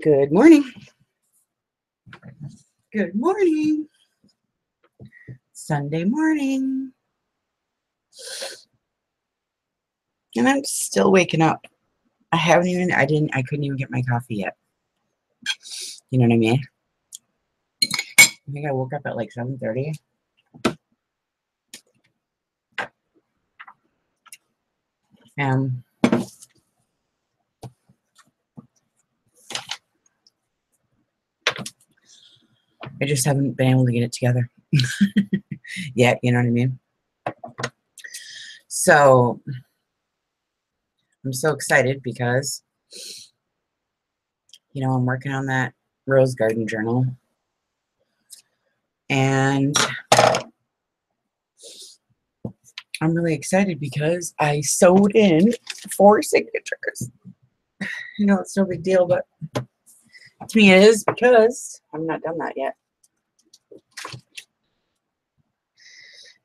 Good morning. Good morning. Sunday morning. And I'm still waking up. I couldn't even get my coffee yet. You know what I mean? I think I woke up at like 7:30. I just haven't been able to get it together yet, you know what I mean? So I'm so excited because, I'm working on that rose garden journal. And I'm really excited because I sewed in 4 signatures. It's no big deal, but to me it is because I'm not done that yet.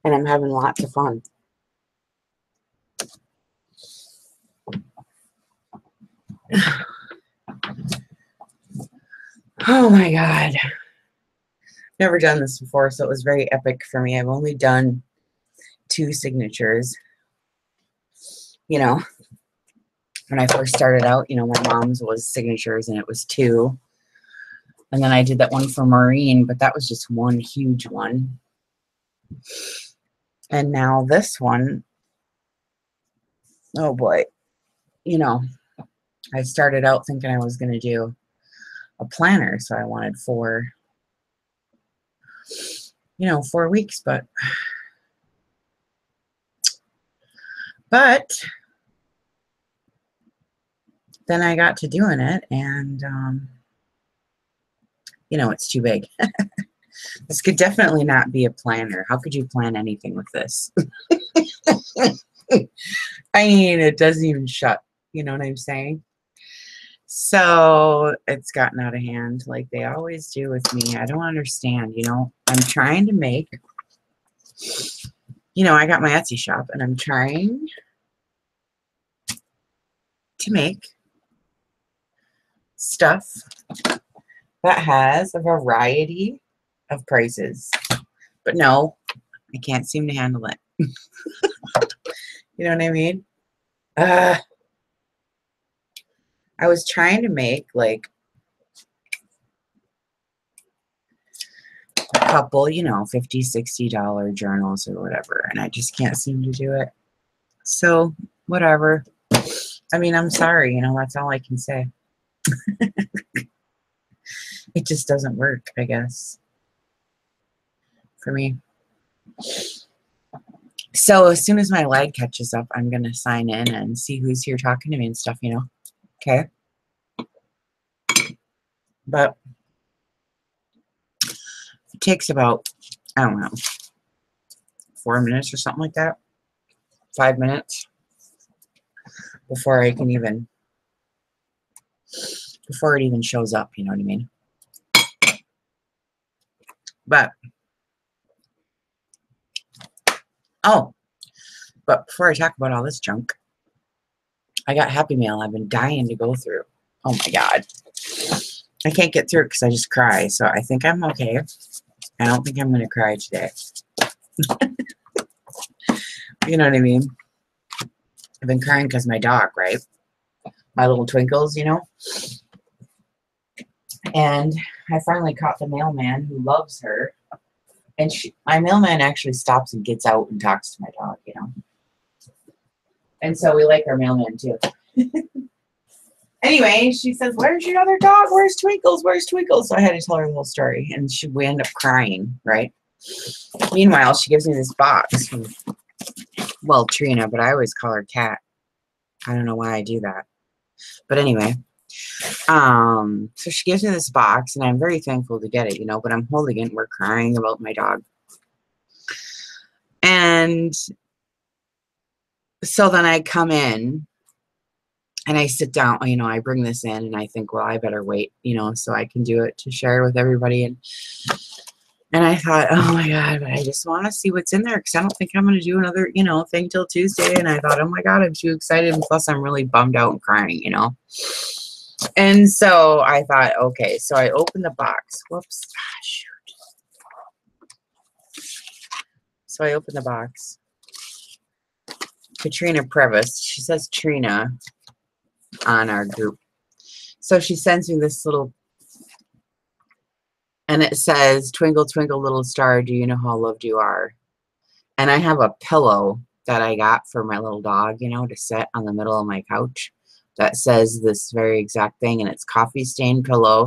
And I'm having lots of fun. Oh my God. Never done this before, so it was very epic for me. I've only done 2 signatures. When I first started out, my mom's was signatures and it was 2. And then I did that one for Maureen, but that was just one huge one. And now this one, oh boy, I started out thinking I was going to do a planner. So I wanted 4 weeks, but then I got to doing it and, it's too big. This could definitely not be a planner. How could you plan anything with this? I mean, it doesn't even shut. You know what I'm saying? So it's gotten out of hand like they always do with me. I don't understand. I'm trying to make, I got my Etsy shop and I'm trying to make stuff that has a variety of prices. But no, I can't seem to handle it. You know what I mean? I was trying to make like a couple, $50, $60 journals or whatever, and I just can't seem to do it. So, whatever. I mean, I'm sorry, that's all I can say. It just doesn't work, I guess, for me. So as soon as my leg catches up, I'm going to sign in and see who's here talking to me and stuff, Okay. But it takes about, I don't know, 4 minutes or something like that. 5 minutes before it even shows up, you know what I mean? But before I talk about all this junk, I got Happy Mail I've been dying to go through. Oh my God. I can't get through it because I just cry. So I think I'm okay. I don't think I'm going to cry today. You know what I mean? I've been crying because my dog, right? My little Twinkles, And I finally caught the mailman who loves her. And my mailman actually stops and gets out and talks to my dog, And so we like our mailman too. Anyway, she says, "Where's your other dog? Where's Twinkles? Where's Twinkles?" So I had to tell her the whole story. And we end up crying, right? Meanwhile, she gives me this box from, Trina, but I always call her Cat. I don't know why I do that. But anyway, so she gives me this box, and I'm very thankful to get it, but I'm holding it, and we're crying about my dog. And so then I come in, and I sit down, I bring this in, and I think, well, I better wait, so I can do it to share with everybody. And I thought, oh my God, but I just want to see what's in there because I don't think I'm going to do another, thing till Tuesday. And I thought, oh my God, I'm too excited. And plus, I'm really bummed out and crying, And so I thought, okay, so I opened the box. Whoops. Ah, shoot. So I opened the box. Katrina Previs. She says Trina on our group. So she sends me this little, and it says, "Twinkle, twinkle, little star, do you know how loved you are?" And I have a pillow that I got for my little dog, you know, to sit on the middle of my couch that says this very exact thing, and it's coffee stained pillow,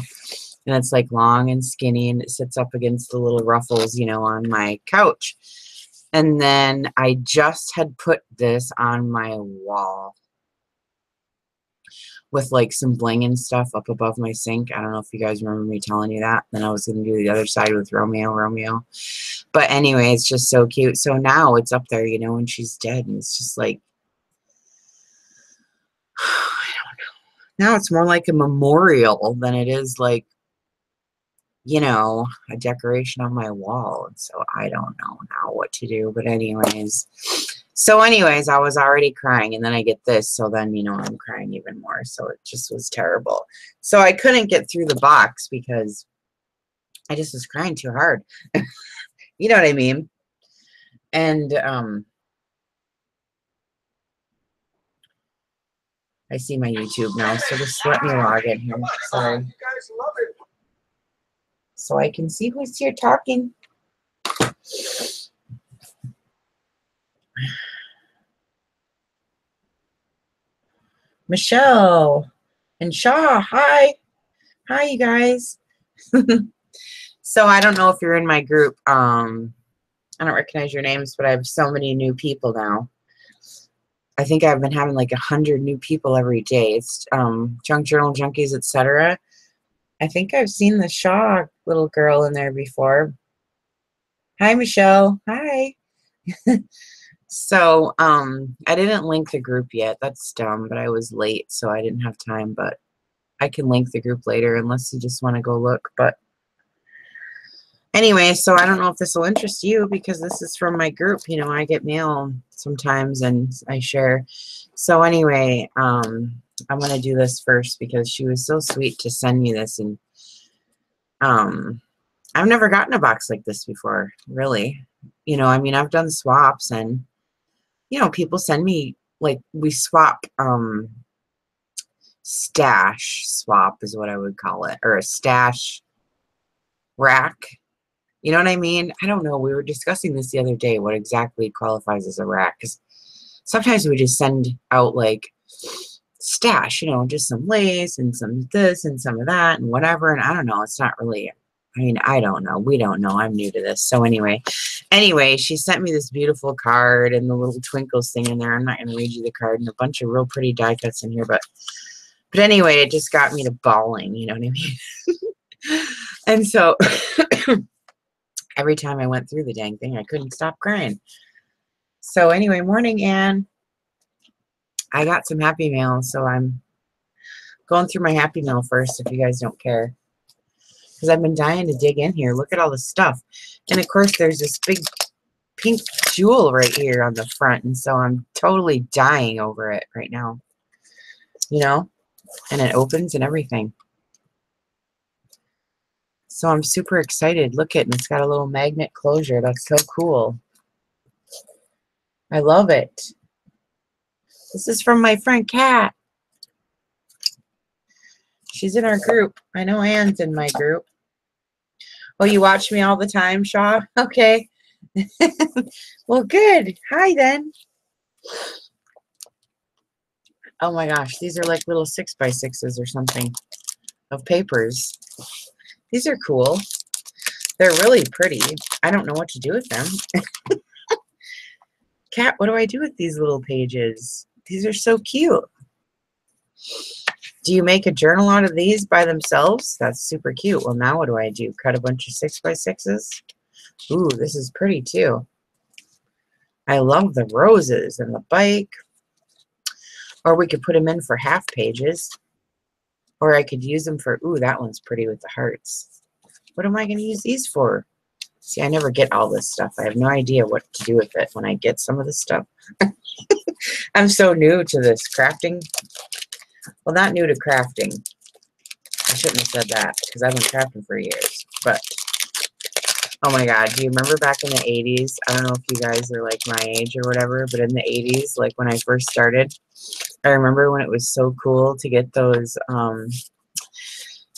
and it's like long and skinny, and it sits up against the little ruffles, you know, on my couch. And then I just had put this on my wall with like some bling and stuff up above my sink. I don't know if you guys remember me telling you that. Then I was going to do the other side with Romeo. But anyway, it's just so cute. So now it's up there, you know, and she's dead. And it's just like, I don't know. Now it's more like a memorial than it is like, you know, a decoration on my wall. And so I don't know now what to do. But anyways, I was already crying, and then I get this, so then, you know, I'm crying even more. So it just was terrible. So I couldn't get through the box because I just was crying too hard. You know what I mean? And I see my YouTube now, so just let me log in here. Sorry. So I can see who's here talking. Michelle and Shaw, hi. Hi, you guys. So I don't know if you're in my group. I don't recognize your names, but I have so many new people now. I think I've been having like 100 new people every day. It's Junk Journal Junkies, etc. I think I've seen the Shaw little girl in there before. Hi, Michelle. Hi. So I didn't link the group yet. That's dumb, but I was late, so I didn't have time. But I can link the group later unless you just want to go look. But anyway, so I don't know if this will interest you because this is from my group. You know, I get mail sometimes and I share. So anyway, I'm going to do this first because she was so sweet to send me this. And I've never gotten a box like this before, really. You know, I mean, I've done swaps and, you know, people send me, like, we swap, stash swap is what I would call it, or a stash rack. You know what I mean? I don't know. We were discussing this the other day, what exactly qualifies as a rack. Because sometimes we just send out, like, stash, you know, just some lace and some this and some of that and whatever. And I don't know. It's not really, I mean, I don't know. We don't know. I'm new to this. So anyway, she sent me this beautiful card and the little twinkles thing in there. I'm not going to read you the card, and a bunch of real pretty die cuts in here. But anyway, it just got me to bawling. You know what I mean? And so every time I went through the dang thing, I couldn't stop crying. So anyway, morning, Ann. I got some Happy Mail, so I'm going through my Happy Mail first, if you guys don't care. Because I've been dying to dig in here. Look at all the stuff. And, of course, there's this big pink jewel right here on the front. And so I'm totally dying over it right now. You know? And it opens and everything. So I'm super excited. Look at it. And it's got a little magnet closure. That's so cool. I love it. This is from my friend Kat. She's in our group. I know Ann's in my group. Oh, you watch me all the time, Shaw? Okay. Well, good. Hi, then. Oh, my gosh. These are like little 6x6s or something of papers. These are cool. They're really pretty. I don't know what to do with them. Kat, what do I do with these little pages? These are so cute. Do you make a journal out of these by themselves? That's super cute. Well, now what do I do? Cut a bunch of 6x6s? Ooh, this is pretty too. I love the roses and the bike. Or we could put them in for half pages. Or I could use them for, ooh, that one's pretty with the hearts. What am I going to use these for? See, I never get all this stuff. I have no idea what to do with it when I get some of this stuff. I'm so new to this crafting. Well, not new to crafting. I shouldn't have said that because I've been crafting for years. But, oh my God, do you remember back in the 80s? I don't know if you guys are like my age or whatever, but in the 80s, like when I first started, I remember when it was so cool to get those,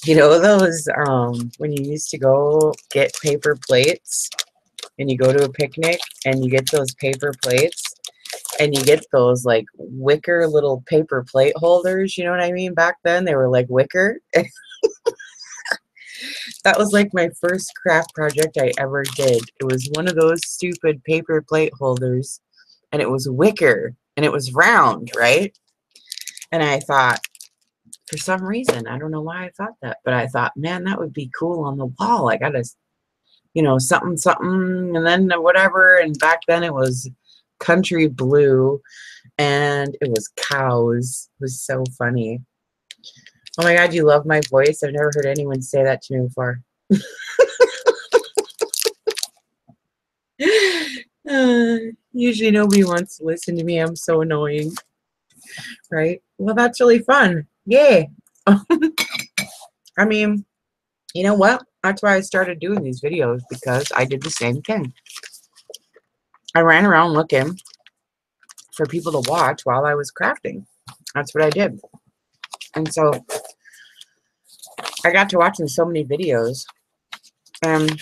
you know, those, when you used to go get paper plates and you go to a picnic and you get those paper plates and you get those like wicker little paper plate holders, you know what I mean? Back then they were like wicker. That was like my first craft project I ever did. It was one of those stupid paper plate holders and it was wicker and it was round, right? And I thought, for some reason, I don't know why I thought that, but I thought, man, that would be cool on the wall. I got to, you know, something, something, and then whatever. And back then it was country blue and it was cows. It was so funny. Oh my God, you love my voice. I've never heard anyone say that to me before. Usually nobody wants to listen to me. I'm so annoying. Right? Well, that's really fun. Yay. I mean, you know what? That's why I started doing these videos, because I did the same thing. I ran around looking for people to watch while I was crafting. That's what I did. And so I got to watching so many videos. And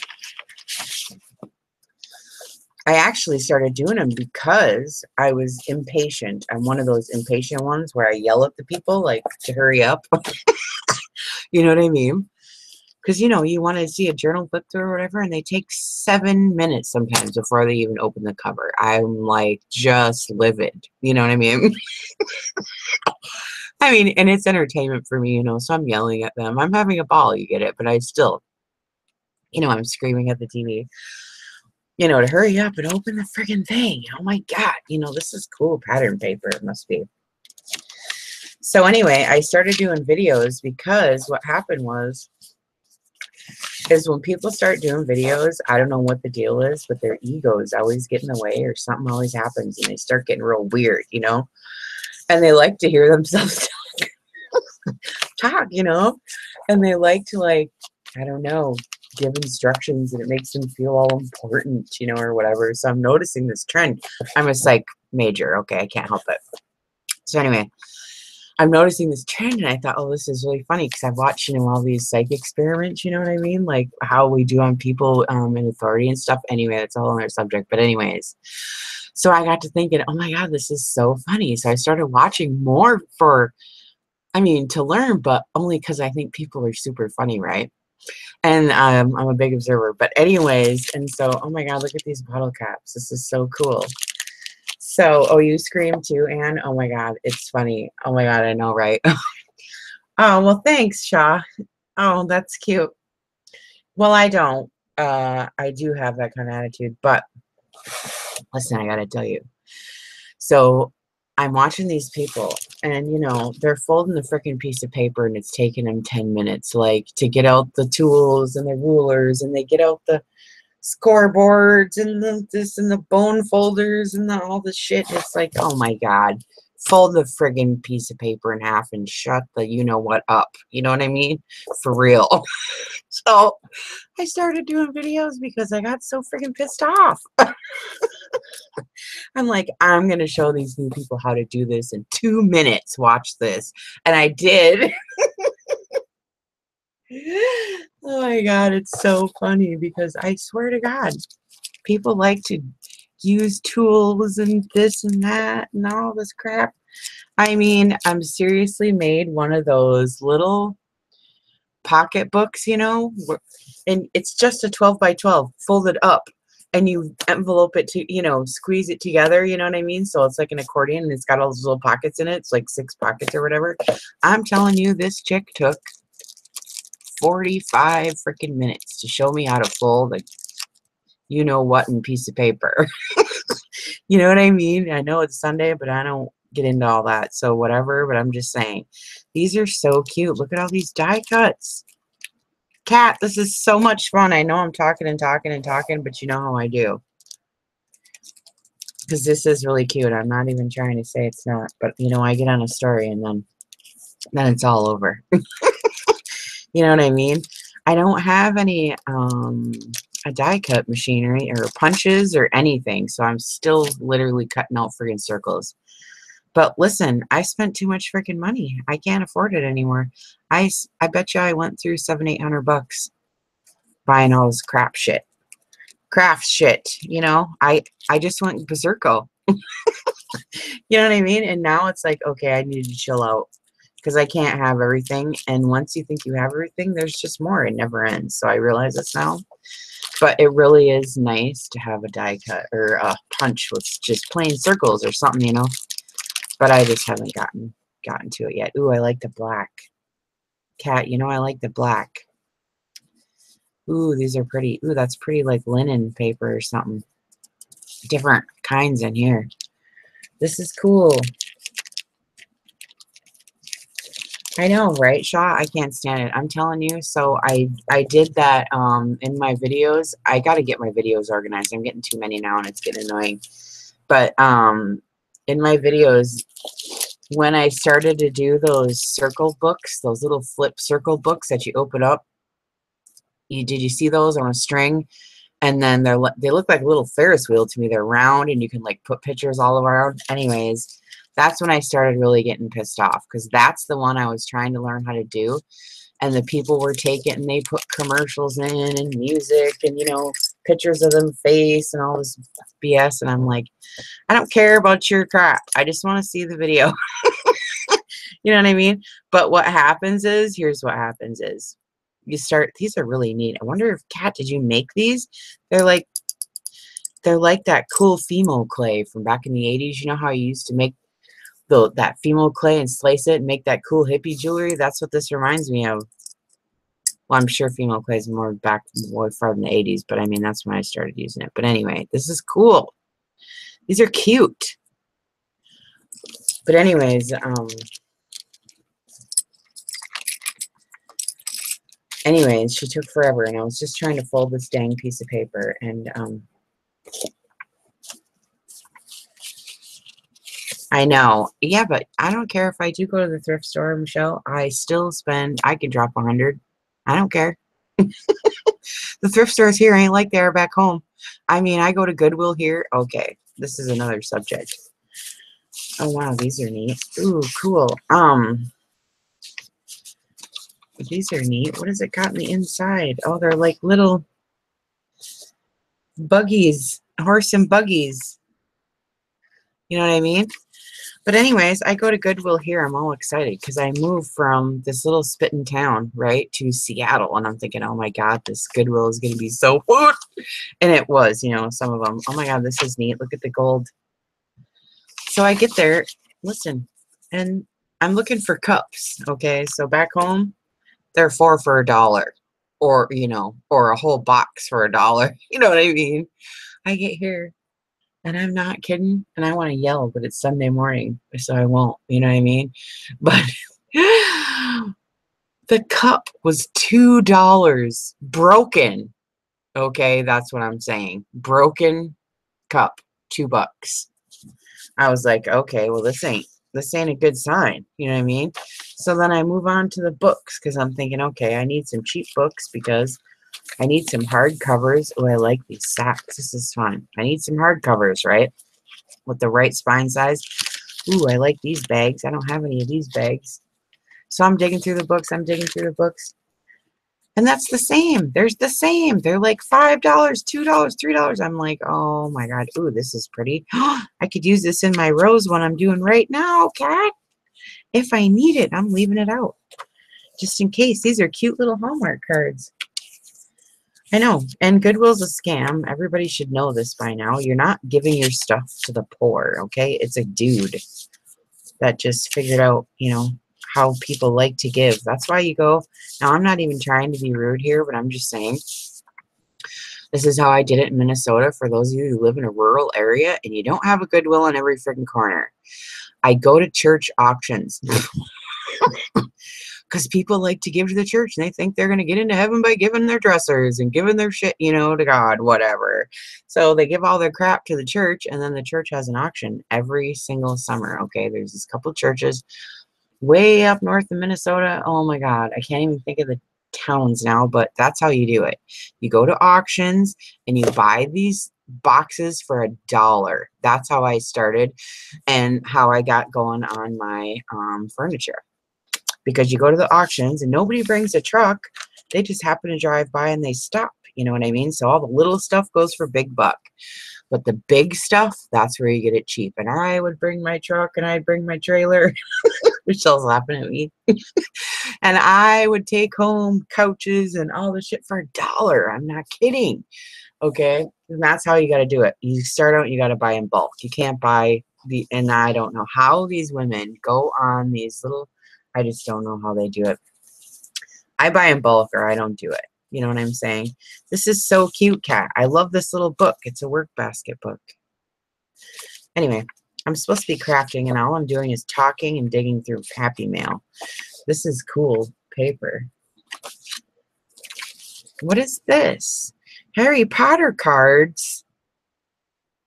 I actually started doing them because I was impatient. I'm one of those impatient ones where I yell at the people, like, to hurry up. You know what I mean? Because, you know, you want to see a journal flip through or whatever, and they take 7 minutes sometimes before they even open the cover. I'm, like, just livid. You know what I mean? I mean, and it's entertainment for me, you know, so I'm yelling at them. I'm having a ball, you get it, but I still, you know, I'm screaming at the TV, you know, to hurry up and open the friggin' thing. Oh, my God. You know, this is cool pattern paper. It must be. So, anyway, I started doing videos because what happened was, is when people start doing videos, I don't know what the deal is, but their egos always get in the way or something always happens and they start getting real weird, you know? And they like to hear themselves talk, you know? And they like to, like, I don't know, give instructions and it makes them feel all important, you know, or whatever. So I'm noticing this trend. I'm a psych major, okay? I can't help it. So anyway, I'm noticing this trend and I thought, oh, this is really funny because I've watched, you know, all these psych experiments, you know what I mean? Like how we do on people in authority and stuff. Anyway, that's a whole other subject. But anyways, so I got to thinking, oh my God, this is so funny. So I started watching more for, I mean, to learn, but only because I think people are super funny, right? And I'm a big observer. But anyways, and so, oh my God, look at these bottle caps. This is so cool. So, oh, you scream too, Anne? Oh my God, it's funny. Oh my God, I know, right? Oh, well, thanks, Shaw. Oh, that's cute. Well, I don't. I do have that kind of attitude, but listen, I gotta tell you. So, I'm watching these people, and you know, they're folding the freaking piece of paper, and it's taking them 10 minutes, like, to get out the tools and the rulers, and they get out the scoreboards and the this and the bone folders and all the shit. It's like, oh my God, fold the friggin' piece of paper in half and shut the you know what up. You know what I mean? For real. So I started doing videos because I got so friggin' pissed off. I'm like, I'm gonna show these new people how to do this in 2 minutes. Watch this. And I did. Oh my God, it's so funny because I swear to God, people like to use tools and this and that and all this crap. I mean, I'm seriously made one of those little pocket books, you know, and it's just a 12 by 12 folded up and you envelope it to, you know, squeeze it together, you know what I mean? So it's like an accordion and it's got all those little pockets in it. It's like 6 pockets or whatever. I'm telling you, this chick took 45 freaking minutes to show me how to fold a you know what in piece of paper. You know what I mean? I know it's Sunday, but I don't get into all that. So whatever, but I'm just saying. These are so cute. Look at all these die cuts. Kat, this is so much fun. I know I'm talking and talking and talking, but you know how I do. Because this is really cute. I'm not even trying to say it's not. But, you know, I get on a story and then it's all over. You know what I mean? I don't have any a die cut machinery or punches or anything, so I'm still literally cutting out friggin' circles. But listen, I spent too much freaking money. I can't afford it anymore. I bet you I went through $700-800 buying all this crap shit. Craft shit, you know? I just went berserko. You know what I mean? And now it's like, okay, I need to chill out because I can't have everything. And once you think you have everything, there's just more. It never ends. So I realize this now. But it really is nice to have a die cut or a punch with just plain circles or something, you know? But I just haven't gotten to it yet. Ooh, I like the black. Cat, you know, I like the black. Ooh, these are pretty. Ooh, that's pretty like linen paper or something. Different kinds in here. This is cool. I know, right, Shaw? I can't stand it. I'm telling you. So I did that in my videos. I got to get my videos organized. I'm getting too many now and it's getting annoying. But in my videos, when I started to do those circle books, those little flip circle books that you open up, did you see those on a string? And then they look like a little Ferris wheel to me. They're round and you can like put pictures all around. Anyways, that's when I started really getting pissed off because that's the one I was trying to learn how to do. And the people were taking and they put commercials in and music and, you know, pictures of them face and all this BS. And I'm like, I don't care about your crap. I just want to see the video. You know what I mean? But what happens is, here's what happens is, you start, these are really neat. I wonder if, Kat, did you make these? They're like that cool Fimo clay from back in the 80s. You know how you used to make that Fimo clay and slice it and make that cool hippie jewelry? That's what this reminds me of. Well, I'm sure Fimo clay is more from the 80s, but I mean, that's when I started using it. But anyway, this is cool. These are cute. But anyways, she took forever, and I was just trying to fold this dang piece of paper, and I know, yeah, but I don't care if I do go to the thrift store, Michelle. I still spend. I could drop 100. I don't care. The thrift stores here ain't like they are back home. I mean, I go to Goodwill here. Okay, this is another subject. Oh wow, these are neat. Ooh, cool. These are neat. What has it got in the inside? Oh, they're like little buggies, horse and buggies. You know what I mean? But anyways, I go to Goodwill here. I'm all excited because I moved from this little spitting town, right, to Seattle. And I'm thinking, oh my God, this Goodwill is going to be so fun. And it was, you know, some of them. Oh my God, this is neat. Look at the gold. So I get there, listen, and I'm looking for cups. Okay, so back home, they're 4 for $1. Or, you know, or a whole box for $1. You know what I mean? I get here. And I'm not kidding. And I want to yell, but it's Sunday morning, so I won't. You know what I mean? But the cup was $2 broken. Okay, that's what I'm saying. Broken cup, $2. I was like, okay, well, this ain't a good sign. You know what I mean? So then I move on to the books because I'm thinking, okay, I need some cheap books because I need some hardcovers. Oh, I like these sacks. This is fun. I need some hardcovers, right? With the right spine size. Ooh, I like these bags. I don't have any of these bags. So I'm digging through the books. And that's the same. There's the same. They're like $5, $2, $3. I'm like, oh my God. Ooh, this is pretty. I could use this in my rose one I'm doing right now, Kat. If I need it, I'm leaving it out. Just in case. These are cute little Hallmark cards. I know. And Goodwill's a scam. Everybody should know this by now. You're not giving your stuff to the poor, okay? It's a dude that just figured out, you know, how people like to give. That's why you go. Now, I'm not even trying to be rude here, but I'm just saying. This is how I did it in Minnesota for those of you who live in a rural area and you don't have a Goodwill in every freaking corner. I go to church auctions. Because people like to give to the church and they think they're going to get into heaven by giving their dressers and giving their shit, you know, to God, whatever. So they give all their crap to the church, and then the church has an auction every single summer. Okay, there's this couple churches way up north in Minnesota. Oh my God, I can't even think of the towns now, but that's how you do it. You go to auctions and you buy these boxes for $1. That's how I started and how I got going on my furniture. Because you go to the auctions and nobody brings a truck. They just happen to drive by and they stop. You know what I mean? So all the little stuff goes for big buck. But the big stuff, that's where you get it cheap. And I would bring my truck and I'd bring my trailer. Michelle's laughing at me. And I would take home couches and all the shit for $1. I'm not kidding. Okay? And that's how you got to do it. You start out, you got to buy in bulk. You can't buy and I don't know how these women go on these little, I just don't know how they do it. I buy in bulk or I don't do it. You know what I'm saying? This is so cute, Kat. I love this little book. It's a work basket book. Anyway, I'm supposed to be crafting, and all I'm doing is talking and digging through Happy Mail. This is cool paper. What is this? Harry Potter cards,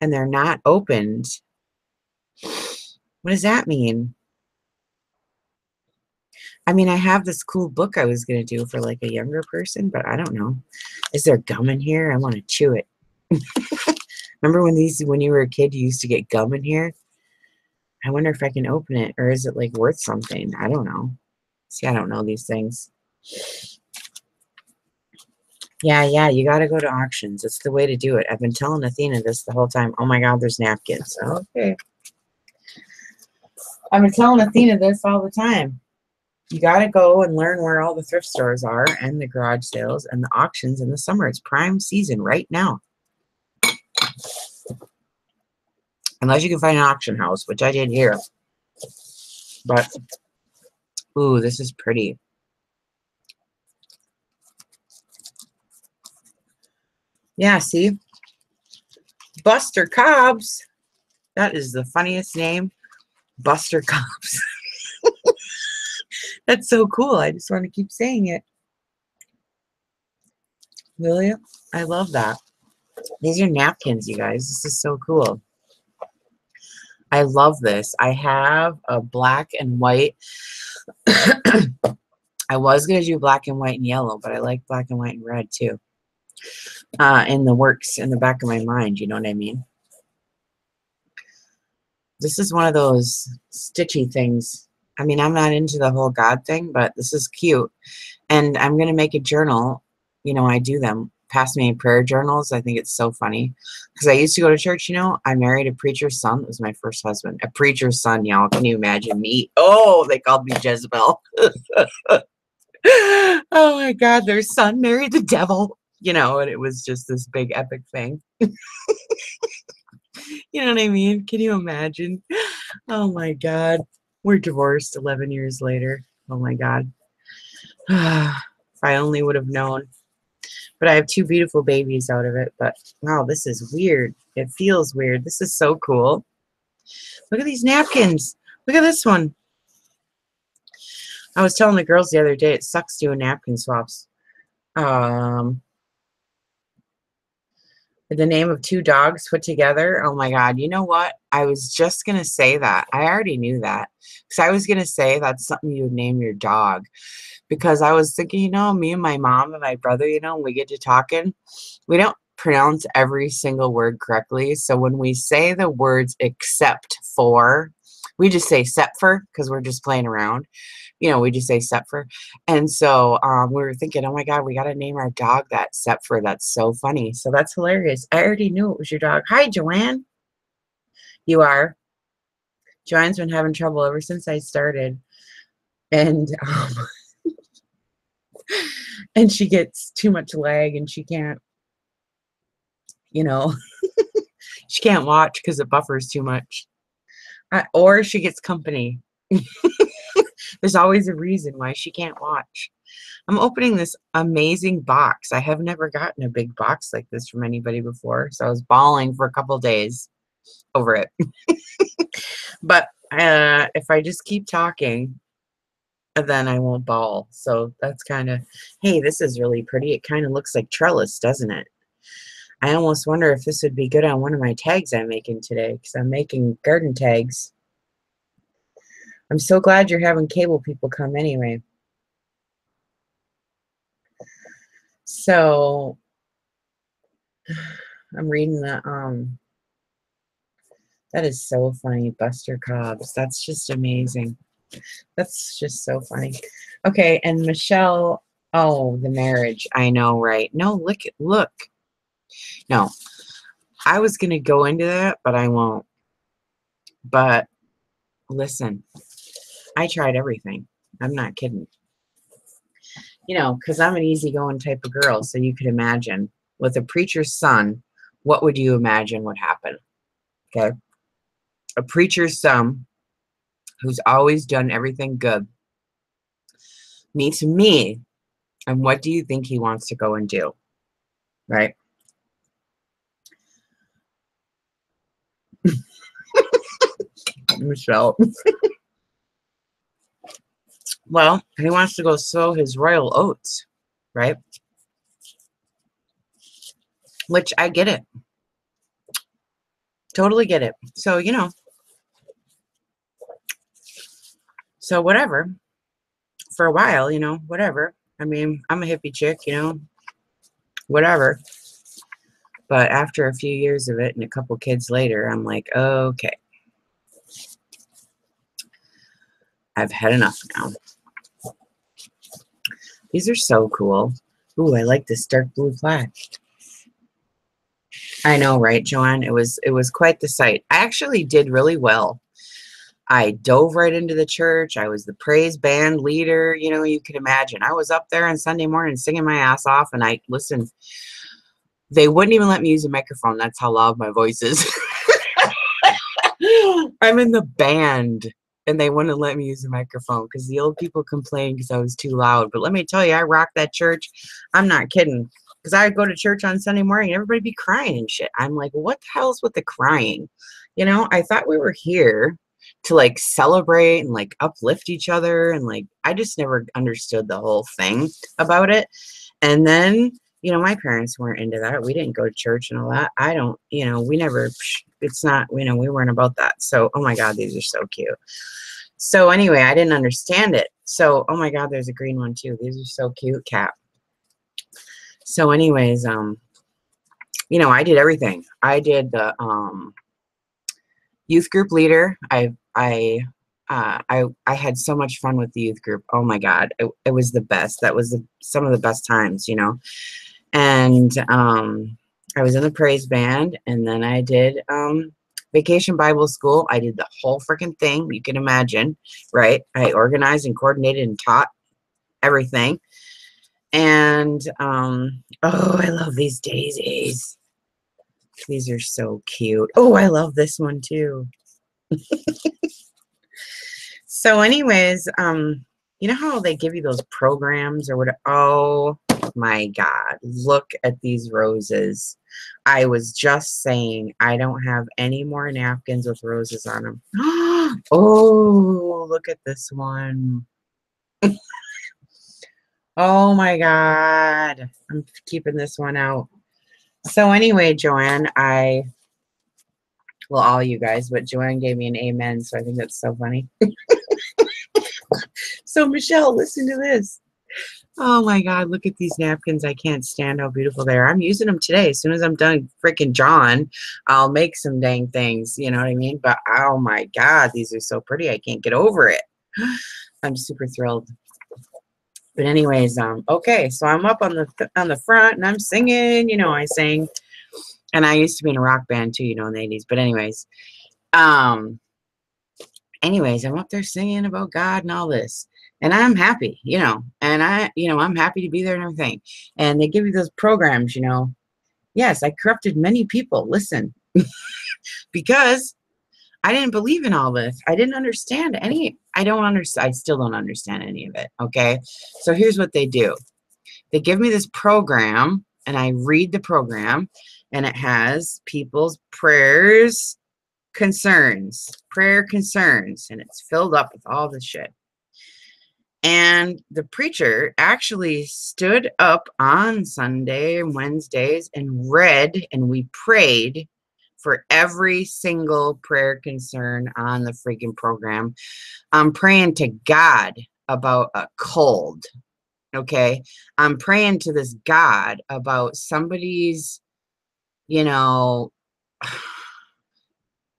and they're not opened. What does that mean? I mean, I have this cool book I was going to do for like a younger person, but I don't know. Is there gum in here? I want to chew it. Remember when you were a kid, you used to get gum in here? I wonder if I can open it, or is it like worth something? I don't know. See, I don't know these things. Yeah, you got to go to auctions. It's the way to do it. I've been telling Athena this the whole time. Oh my God, there's napkins. Okay. I've been telling Athena this all the time. You got to go and learn where all the thrift stores are and the garage sales and the auctions in the summer. It's prime season right now. Unless you can find an auction house, which I did here. But, ooh, this is pretty. Yeah, see? Buster Cobbs. That is the funniest name. Buster Cobbs. That's so cool. I just want to keep saying it. Will you? I love that. These are napkins, you guys. This is so cool. I love this. I have a black and white. I was going to do black and white and yellow, but I like black and white and red too. In the works, in the back of my mind, you know what I mean? This is one of those stitchy things. I mean, I'm not into the whole God thing, but this is cute. And I'm going to make a journal. You know, I do them. Pass me prayer journals. I think it's so funny. Because I used to go to church, you know. I married a preacher's son. It was my first husband. A preacher's son, y'all. Can you imagine me? Oh, they called me Jezebel. Oh, my God. Their son married the devil. You know, and it was just this big epic thing. You know what I mean? Can you imagine? Oh, my God. We're divorced 11 years later. Oh, my God. If I only would have known. But I have 2 beautiful babies out of it. But, wow, this is weird. It feels weird. This is so cool. Look at these napkins. Look at this one. I was telling the girls the other day, it sucks doing napkin swaps. The name of 2 dogs put together. Oh, my God. You know what? I was just going to say that. I already knew that. Because I was going to say that's something you would name your dog. Because I was thinking, you know, me and my mom and my brother, you know, when we get to talking, we don't pronounce every single word correctly. So when we say the words except for, we just say "except for" because we're just playing around. You know, we just say "except for." And so we were thinking, oh my God, we got to name our dog that "except for." That's so funny. So that's hilarious. I already knew it was your dog. Hi, Joanne. You are. Joanne's been having trouble ever since I started. And and she gets too much lag and she can't, you know, she can't watch because it buffers too much. Or she gets company. There's always a reason why she can't watch. I'm opening this amazing box. I have never gotten a big box like this from anybody before. So I was bawling for a couple days over it. But if I just keep talking, then I won't bawl. So that's kind of, hey, this is really pretty. It kind of looks like trellis, doesn't it? I almost wonder if this would be good on one of my tags I'm making today, because I'm making garden tags. I'm so glad you're having cable people come anyway. So I'm reading the that is so funny, Buster Cobbs. That's just amazing. That's just so funny. Okay, and Michelle, oh, the marriage. I know, right? No, look. No, I was gonna go into that, but I won't. But listen, I tried everything. I'm not kidding. You know, because I'm an easygoing type of girl, so you could imagine with a preacher's son, what would you imagine would happen? Okay. A preacher's son who's always done everything good meets me, and what do you think he wants to go and do? Right? Michelle. Well, he wants to go sow his royal oats, right? Which I get it. Totally get it. So, you know, so whatever. For a while, you know, whatever. I mean, I'm a hippie chick, you know, whatever. But after a few years of it and a couple kids later, I'm like, okay, I've had enough now. These are so cool. Ooh, I like this dark blue plaque. I know, right, Joanne? It was quite the sight. I actually did really well. I dove right into the church. I was the praise band leader. You know, you could imagine. I was up there on Sunday morning singing my ass off, and I listened. They wouldn't even let me use a microphone. That's how loud my voice is. I'm in the band, and they wouldn't let me use a microphone because the old people complained because I was too loud. But let me tell you, I rocked that church. I'm not kidding. Because I would go to church on Sunday morning, and everybody be crying and shit. I'm like, what the hell's with the crying? You know, I thought we were here to like celebrate and like uplift each other, and like I just never understood the whole thing about it. And then, you know, my parents weren't into that. We didn't go to church and all that. I don't, you know, we never, it's not, you know, we weren't about that. So, oh my God, these are so cute. So anyway, I didn't understand it. So, oh my God, there's a green one too. These are so cute, cat. So anyways, you know, I did everything. I did the youth group leader. I had so much fun with the youth group. Oh my God, it was the best. That was some of the best times, you know. And I was in the praise band, and then I did Vacation Bible School. I did the whole freaking thing. You can imagine, right? I organized and coordinated and taught everything. And oh, I love these daisies. These are so cute. Oh, I love this one too. So anyways, you know how they give you those programs or whatever? Oh my God, look at these roses. I was just saying I don't have any more napkins with roses on them. Oh, look at this one. Oh my God. I'm keeping this one out. So anyway, Joanne, well, all you guys, but Joanne gave me an amen, so I think that's so funny. So Michelle, listen to this. Oh my God, look at these napkins. I can't stand how beautiful they are. I'm using them today. As soon as I'm done freaking John, I'll make some dang things. You know what I mean? But oh my God, these are so pretty. I can't get over it. I'm super thrilled. But anyways, okay, so I'm up on the front and I'm singing. You know, I sang, and I used to be in a rock band too, you know, in the 80s. But anyways, I'm up there singing about God and all this. And I'm happy, you know, and I'm happy to be there and everything. And they give you those programs, you know. Yes, I corrupted many people. Listen, because I didn't believe in all this. I didn't understand any. I still don't understand any of it. Okay. So here's what they do. They give me this program, and I read the program, and it has people's prayer concerns, and it's filled up with all this shit. And the preacher actually stood up on Sunday and Wednesdays and read, and we prayed for every single prayer concern on the freaking program. I'm praying to God about a cold. Okay. I'm praying to this God about somebody's, you know,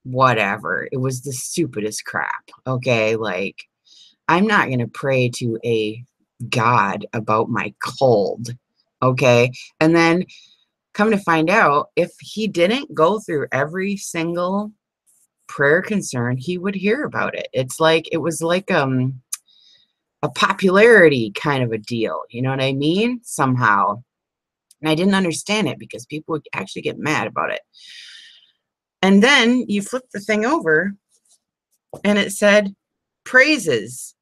whatever. It was the stupidest crap. Okay. Like, I'm not going to pray to a God about my cold. Okay. And then come to find out, if he didn't go through every single prayer concern, he would hear about it. It's like, it was like a popularity kind of a deal. You know what I mean? Somehow. And I didn't understand it because people would actually get mad about it. And then you flip the thing over and it said praises,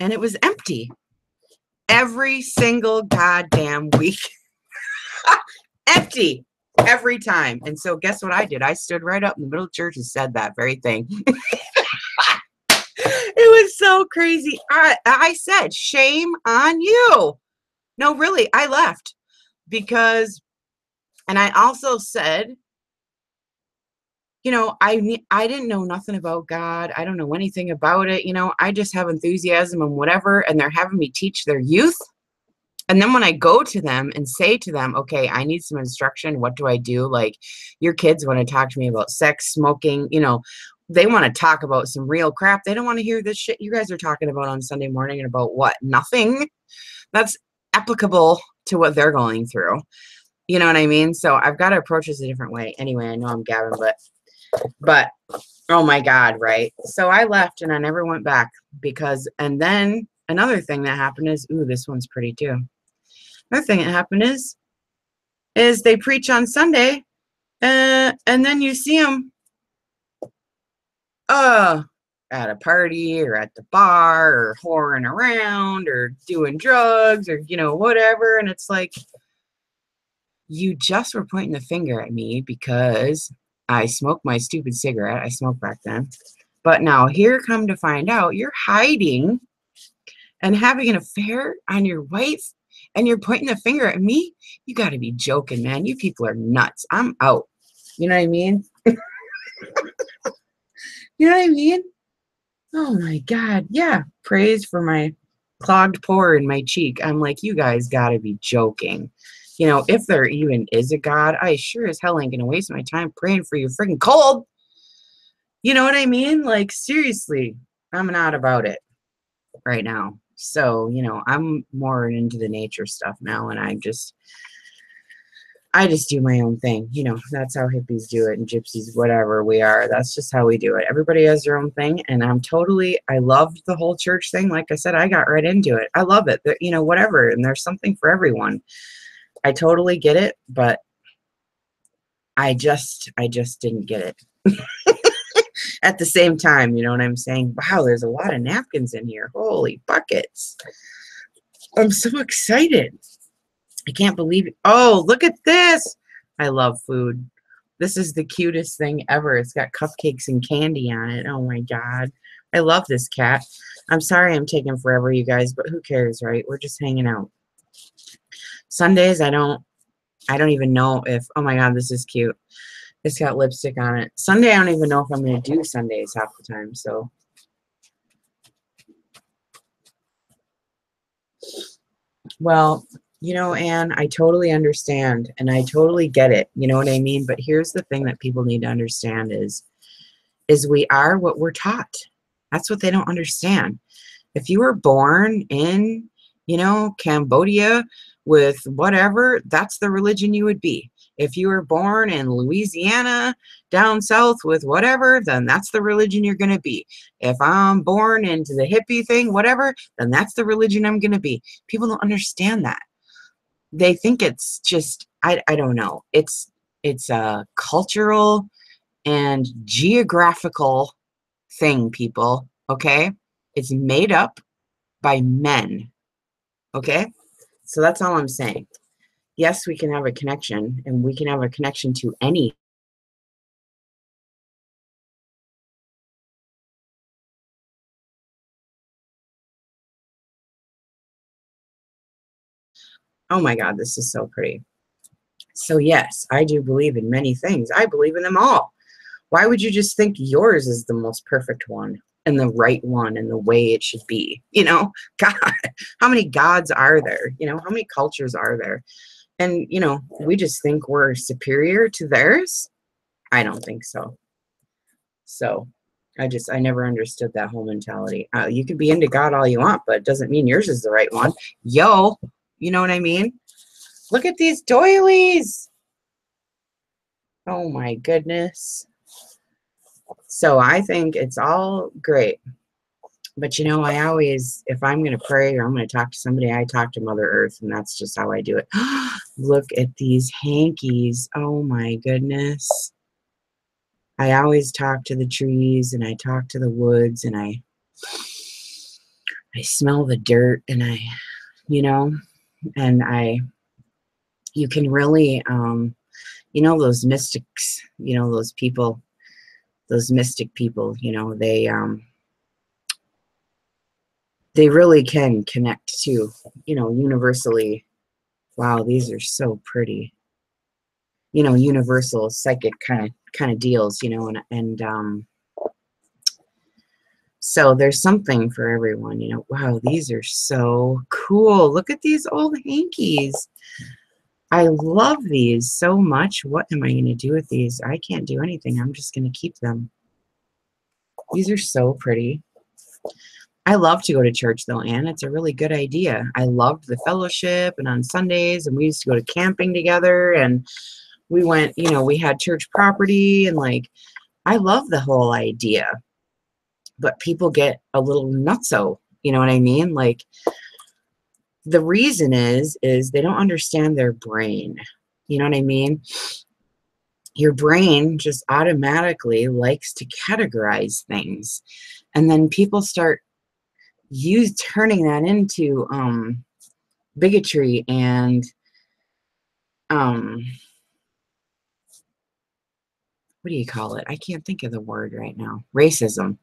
and it was empty every single goddamn week. Empty every time. And so guess what I did? I stood right up in the middle of church and said that very thing. It was so crazy. I said, shame on you. No, really, I left because, and I also said, you know, I didn't know nothing about God. I don't know anything about it. You know, I just have enthusiasm and whatever, and they're having me teach their youth. And then when I go to them and say to them, okay, I need some instruction. What do I do? Like, your kids want to talk to me about sex, smoking, you know, they want to talk about some real crap. They don't want to hear this shit you guys are talking about on Sunday morning and about what? Nothing that's applicable to what they're going through. You know what I mean? So I've got to approach this a different way. Anyway, I know I'm gabbing, but oh my God, right? So I left and I never went back because, and then another thing that happened is, ooh, this one's pretty too. Another thing that happened is they preach on Sunday, and then you see them at a party or at the bar or whoring around or doing drugs or, you know, whatever. And it's like, you just were pointing the finger at me because I smoked my stupid cigarette. I smoked back then. But now here come to find out you're hiding and having an affair on your wife and you're pointing the finger at me. You got to be joking, man. You people are nuts. I'm out. You know what I mean? You know what I mean? Oh my God. Yeah. Praise for my clogged pore in my cheek. I'm like, you guys got to be joking. You know, if there even is a God, I sure as hell ain't going to waste my time praying for your freaking cold. You know what I mean? Like, seriously, I'm not about it right now. So, you know, I'm more into the nature stuff now, and I just do my own thing. You know, that's how hippies do it, and gypsies, whatever we are. That's just how we do it. Everybody has their own thing, and I loved the whole church thing. Like I said, I got right into it. I love it. You know, whatever, and there's something for everyone. I totally get it, but I just didn't get it. At the same time, you know what I'm saying? Wow, there's a lot of napkins in here. Holy buckets. I'm so excited. I can't believe it. Oh, look at this. I love food. This is the cutest thing ever. It's got cupcakes and candy on it. Oh my God. I love this cat. I'm sorry I'm taking forever, you guys, but who cares, right? We're just hanging out. Sundays, I don't even know if, oh my God, this is cute. It's got lipstick on it. Sunday, I don't even know if I'm going to do Sundays half the time, so. Well, you know, Anne, I totally understand, and I totally get it. You know what I mean? But here's the thing that people need to understand is we are what we're taught. That's what they don't understand. If you were born in, you know, Cambodia with whatever, that's the religion you would be. If you were born in Louisiana down south with whatever, then that's the religion you're going to be. If I'm born into the hippie thing, whatever, then that's the religion I'm going to be. People don't understand that. They think it's just, I don't know. It's a cultural and geographical thing, people. Okay? It's made up by men. Okay? So that's all I'm saying. Yes, we can have a connection, and we can have a connection to any. Oh my God, this is so pretty. So yes, I do believe in many things. I believe in them all. Why would you just think yours is the most perfect one? and the right one and the way it should be. You know, God, how many gods are there? You know, how many cultures are there? And, you know, we just think we're superior to theirs. I don't think so. So I never understood that whole mentality. You could be into God all you want, but it doesn't mean yours is the right one. Yo, you know what I mean? Look at these doilies. Oh my goodness. So I think it's all great. But you know, I always, if I'm going to pray or I'm going to talk to somebody, I talk to Mother Earth, and that's just how I do it. Look at these hankies. Oh my goodness. I always talk to the trees, and I talk to the woods, and I smell the dirt, and you know, and you can really, you know, those mystics, you know, those people, those mystic people, you know, they really can connect to, you know, universally. Wow, these are so pretty. You know, universal psychic kind of deals, you know, and so there's something for everyone, you know. Wow, these are so cool. Look at these old hankies. I love these so much. What am I going to do with these? I can't do anything. I'm just going to keep them. These are so pretty. I love to go to church, though, Anne. It's a really good idea. I loved the fellowship and on Sundays, and we used to go to camping together, and we went, you know, we had church property, and like, I love the whole idea. But people get a little nutso, you know what I mean? Like, the reason is they don't understand their brain. You know what I mean? Your brain just automatically likes to categorize things. And then people start turning that into bigotry and what do you call it? I can't think of the word right now. Racism.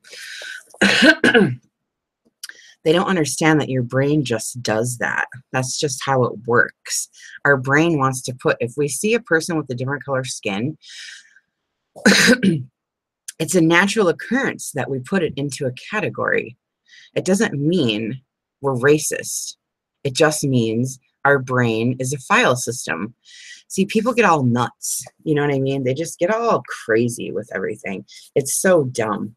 They don't understand that your brain just does that. That's just how it works. Our brain wants to put, if we see a person with a different color skin, it's a natural occurrence that we put it into a category. It doesn't mean we're racist. It just means our brain is a file system. See, people get all nuts. You know what I mean? They just get all crazy with everything. It's so dumb.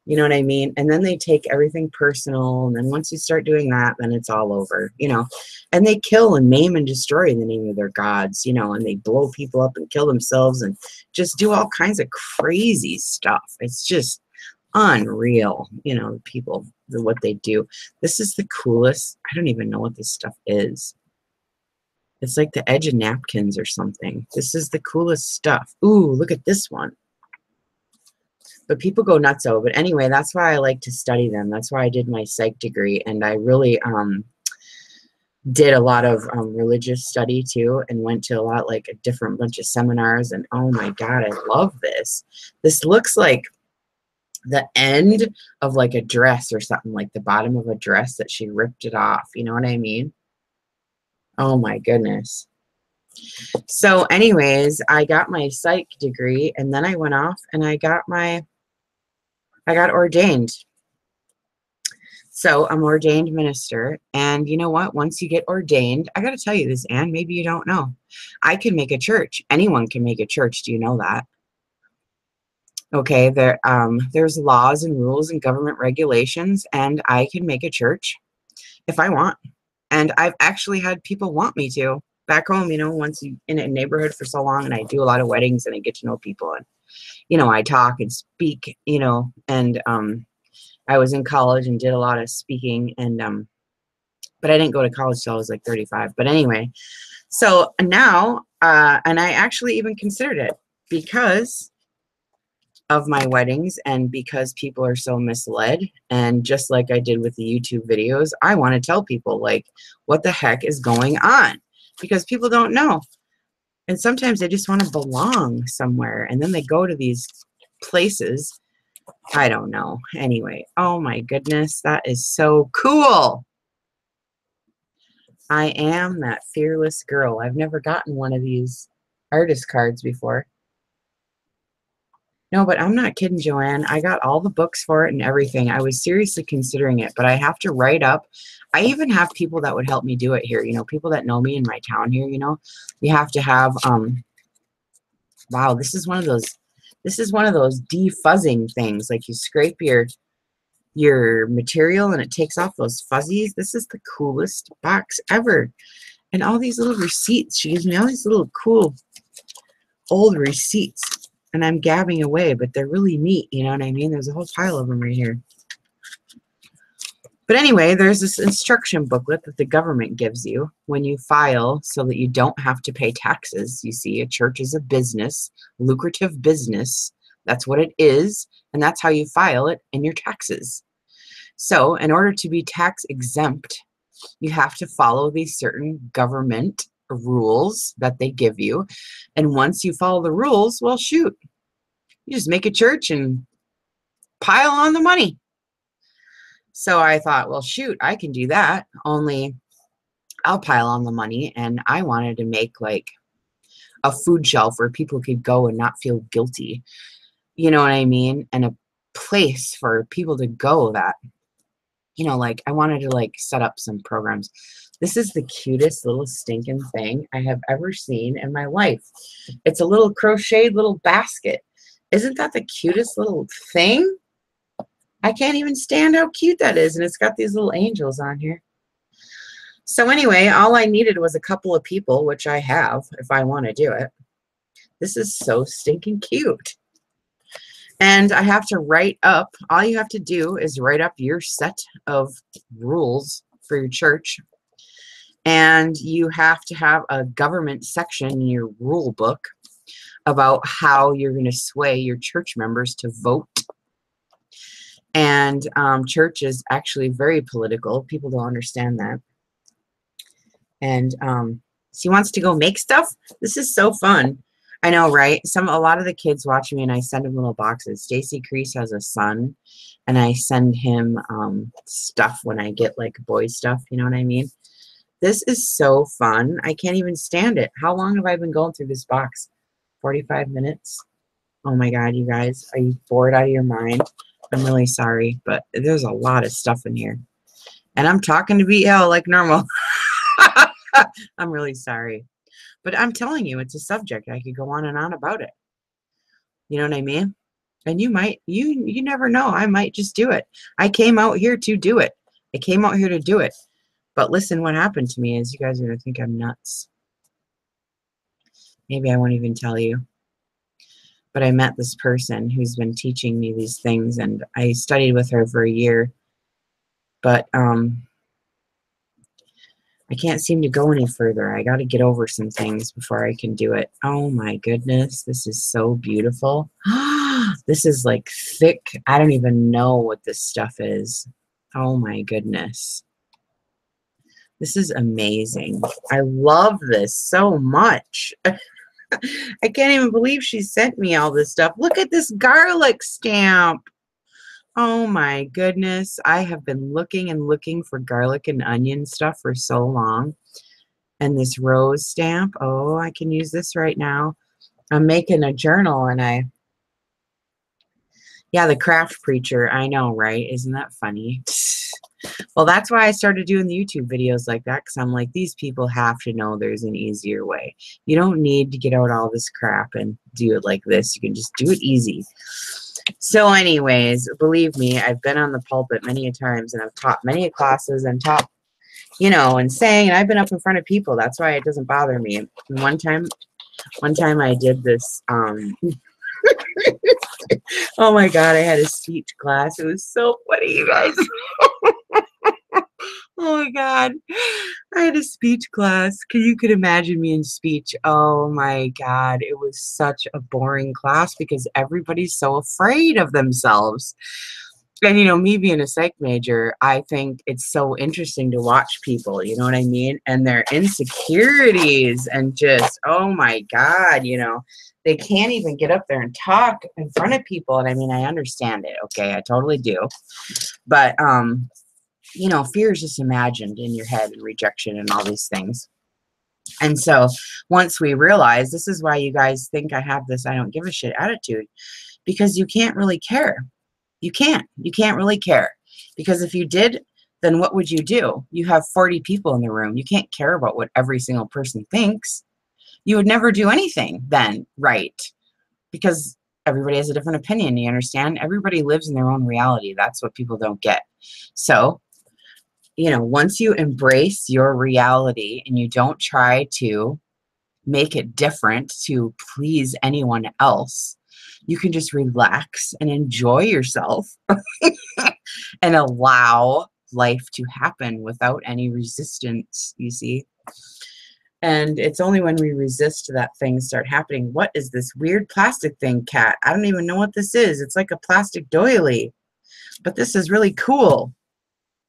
You know what I mean? And then they take everything personal. And then once you start doing that, then it's all over, you know. And they kill and maim and destroy in the name of their gods, you know, and they blow people up and kill themselves and just do all kinds of crazy stuff. It's just unreal, you know, people, what they do. This is the coolest. I don't even know what this stuff is. It's like the edge of napkins or something. This is the coolest stuff. Ooh, look at this one. But people go nutso. But anyway, that's why I like to study them. That's why I did my psych degree. And I really did a lot of religious study too, and went to a lot, like a different bunch of seminars. And oh my God, I love this. This looks like the end of like a dress or something, like the bottom of a dress that she ripped it off. You know what I mean? Oh my goodness. So anyways, I got my psych degree, and then I went off and I got ordained. So I'm ordained minister. And you know what? Once you get ordained, I got to tell you this, Anne, maybe you don't know. I can make a church. Anyone can make a church. Do you know that? Okay, there's laws and rules and government regulations, and I can make a church if I want. And I've actually had people want me to back home, you know, once you in a neighborhood for so long, and I do a lot of weddings and I get to know people, and, you know, I talk and speak, you know, and I was in college and did a lot of speaking, and but I didn't go to college till I was like 35. But anyway, so now, and I actually even considered it because of my weddings and because people are so misled. And just like I did with the YouTube videos, I want to tell people, like, what the heck is going on, because people don't know. And sometimes they just want to belong somewhere, and then they go to these places. I don't know. Anyway, oh my goodness, that is so cool. I am that fearless girl. I've never gotten one of these artist cards before. No, but I'm not kidding, Joanne. I got all the books for it and everything. I was seriously considering it, but I have to write up. I even have people that would help me do it here. You know, people that know me in my town here, you know. You have to have, wow, this is one of those defuzzing things. Like you scrape your material and it takes off those fuzzies. This is the coolest box ever. And all these little receipts. She gives me all these little cool old receipts. And I'm gabbing away, but they're really neat. You know what I mean? There's a whole pile of them right here. But anyway, there's this instruction booklet that the government gives you when you file so that you don't have to pay taxes. You see, a church is a business, lucrative business. That's what it is. And that's how you file it in your taxes. So in order to be tax exempt, you have to follow these certain government rules that they give you. And once you follow the rules, well, shoot, you just make a church and pile on the money. So I thought, well, shoot, I can do that. Only I'll pile on the money. And I wanted to make like a food shelf where people could go and not feel guilty. You know what I mean? And a place for people to go that, you know, like I wanted to like set up some programs. This is the cutest little stinking thing I have ever seen in my life. It's a little crocheted little basket. Isn't that the cutest little thing? I can't even stand how cute that is. And it's got these little angels on here. So anyway, all I needed was a couple of people, which I have if I want to do it. This is so stinking cute. And I have to write up, all you have to do is write up your set of rules for your church. And you have to have a government section in your rule book about how you're going to sway your church members to vote. And church is actually very political. People don't understand that. And she wants to go make stuff. This is so fun. I know, right? A lot of the kids watch me, and I send them little boxes. Stacy Crease has a son, and I send him stuff when I get like boy stuff. You know what I mean? This is so fun. I can't even stand it. How long have I been going through this box? 45 minutes. Oh my God, you guys, are you bored out of your mind? I'm really sorry, but there's a lot of stuff in here, and I'm talking to BL like normal. I'm really sorry. But I'm telling you, it's a subject. I could go on and on about it. You know what I mean? And you might, you never know. I might just do it. I came out here to do it. I came out here to do it. But listen, what happened to me is you guys are going to think I'm nuts. Maybe I won't even tell you. But I met this person who's been teaching me these things, and I studied with her for a year. But I can't seem to go any further. I got to get over some things before I can do it. Oh my goodness, this is so beautiful. This is like thick. I don't even know what this stuff is. Oh my goodness. This is amazing. I love this so much. I can't even believe she sent me all this stuff. Look at this garlic stamp. Oh my goodness. I have been looking and looking for garlic and onion stuff for so long. And this rose stamp. Oh, I can use this right now. I'm making a journal, and yeah, the craft preacher. I know, right? Isn't that funny? Well, that's why I started doing the YouTube videos like that, because I'm like, these people have to know there's an easier way. You don't need to get out all this crap and do it like this. You can just do it easy. So anyways, believe me, I've been on the pulpit many a times, and I've taught many classes and taught, you know, and sang, and I've been up in front of people. That's why it doesn't bother me. And one time I did this, oh my God, I had a speech class. It was so funny, you guys. Oh my God. I had a speech class. You could imagine me in speech. Oh my God. It was such a boring class because everybody's so afraid of themselves. And, you know, me being a psych major, I think it's so interesting to watch people, you know what I mean? And their insecurities and just, oh my God, you know, they can't even get up there and talk in front of people. And I mean, I understand it. Okay. I totally do. But, you know, fear is just imagined in your head, and rejection and all these things. And so once we realize, this is why you guys think I have this I don't give a shit attitude, because you can't really care. You can't really care, because if you did, then what would you do? You have 40 people in the room. You can't care about what every single person thinks. You would never do anything then, right? Because everybody has a different opinion, you understand? Everybody lives in their own reality. That's what people don't get. So, you know, once you embrace your reality and you don't try to make it different to please anyone else, you can just relax and enjoy yourself and allow life to happen without any resistance, you see? And it's only when we resist that things start happening. What is this weird plastic thing, Kat? I don't even know what this is. It's like a plastic doily. But this is really cool.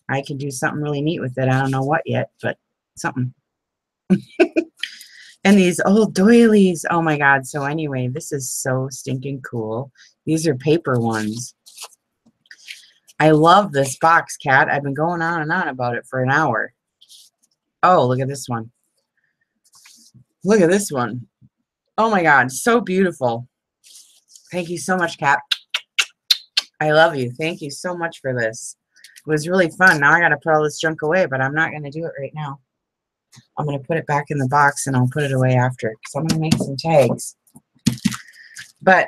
I can do something really neat with it. I don't know what yet, but something. And these old doilies. Oh my God. So anyway, this is so stinking cool. These are paper ones. I love this box, Kat. I've been going on and on about it for an hour. Oh, look at this one. Look at this one. Oh my God, so beautiful. Thank you so much, Kat. I love you. Thank you so much for this. It was really fun. Now I got to put all this junk away, but I'm not going to do it right now. I'm going to put it back in the box and I'll put it away after, because I'm going to make some tags. But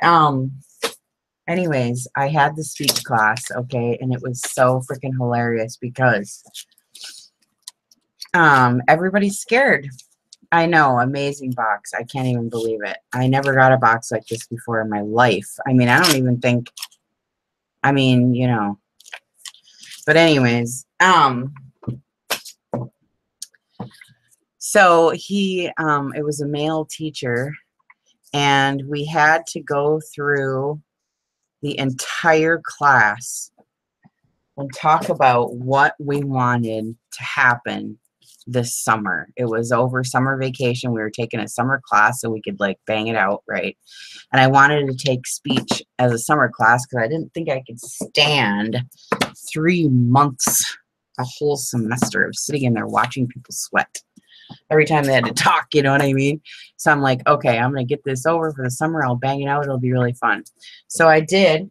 anyways, I had the speech class, okay, and it was so freaking hilarious because everybody's scared. I know, amazing box. I can't even believe it. I never got a box like this before in my life. I mean, I don't even think, I mean, you know. But anyways, so he, it was a male teacher, and we had to go through the entire class and talk about what we wanted to happen this summer. It was over summer vacation. We were taking a summer class so we could like bang it out, right? And I wanted to take speech as a summer class because I didn't think I could stand 3 months, a whole semester of sitting in there watching people sweat every time they had to talk, you know what I mean? So I'm like, okay, I'm going to get this over for the summer. I'll bang it out. It'll be really fun. So I did.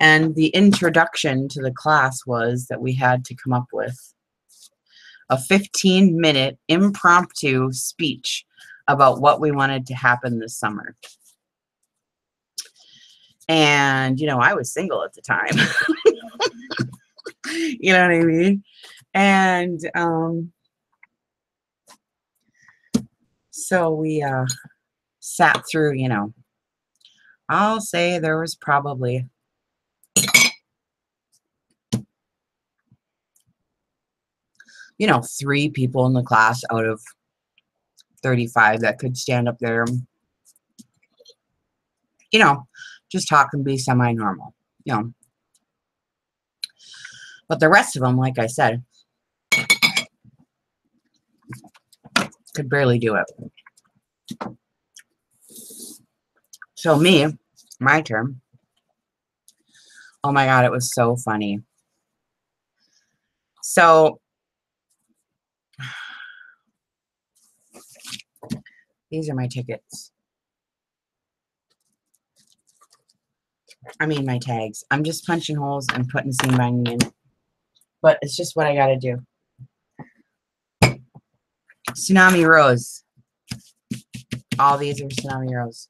And the introduction to the class was that we had to come up with a 15-minute impromptu speech about what we wanted to happen this summer. And, you know, I was single at the time. You know what I mean? And so we sat through, you know, I'll say there was probably you know, 3 people in the class out of 35 that could stand up there, you know, just talk and be semi-normal, you know. But the rest of them, like I said, could barely do it. So me, my turn. Oh my God, it was so funny. So these are my tickets. I mean my tags. I'm just punching holes and putting seam binding in. But it's just what I gotta do. Tsunami Rose. All these are Tsunami Rose.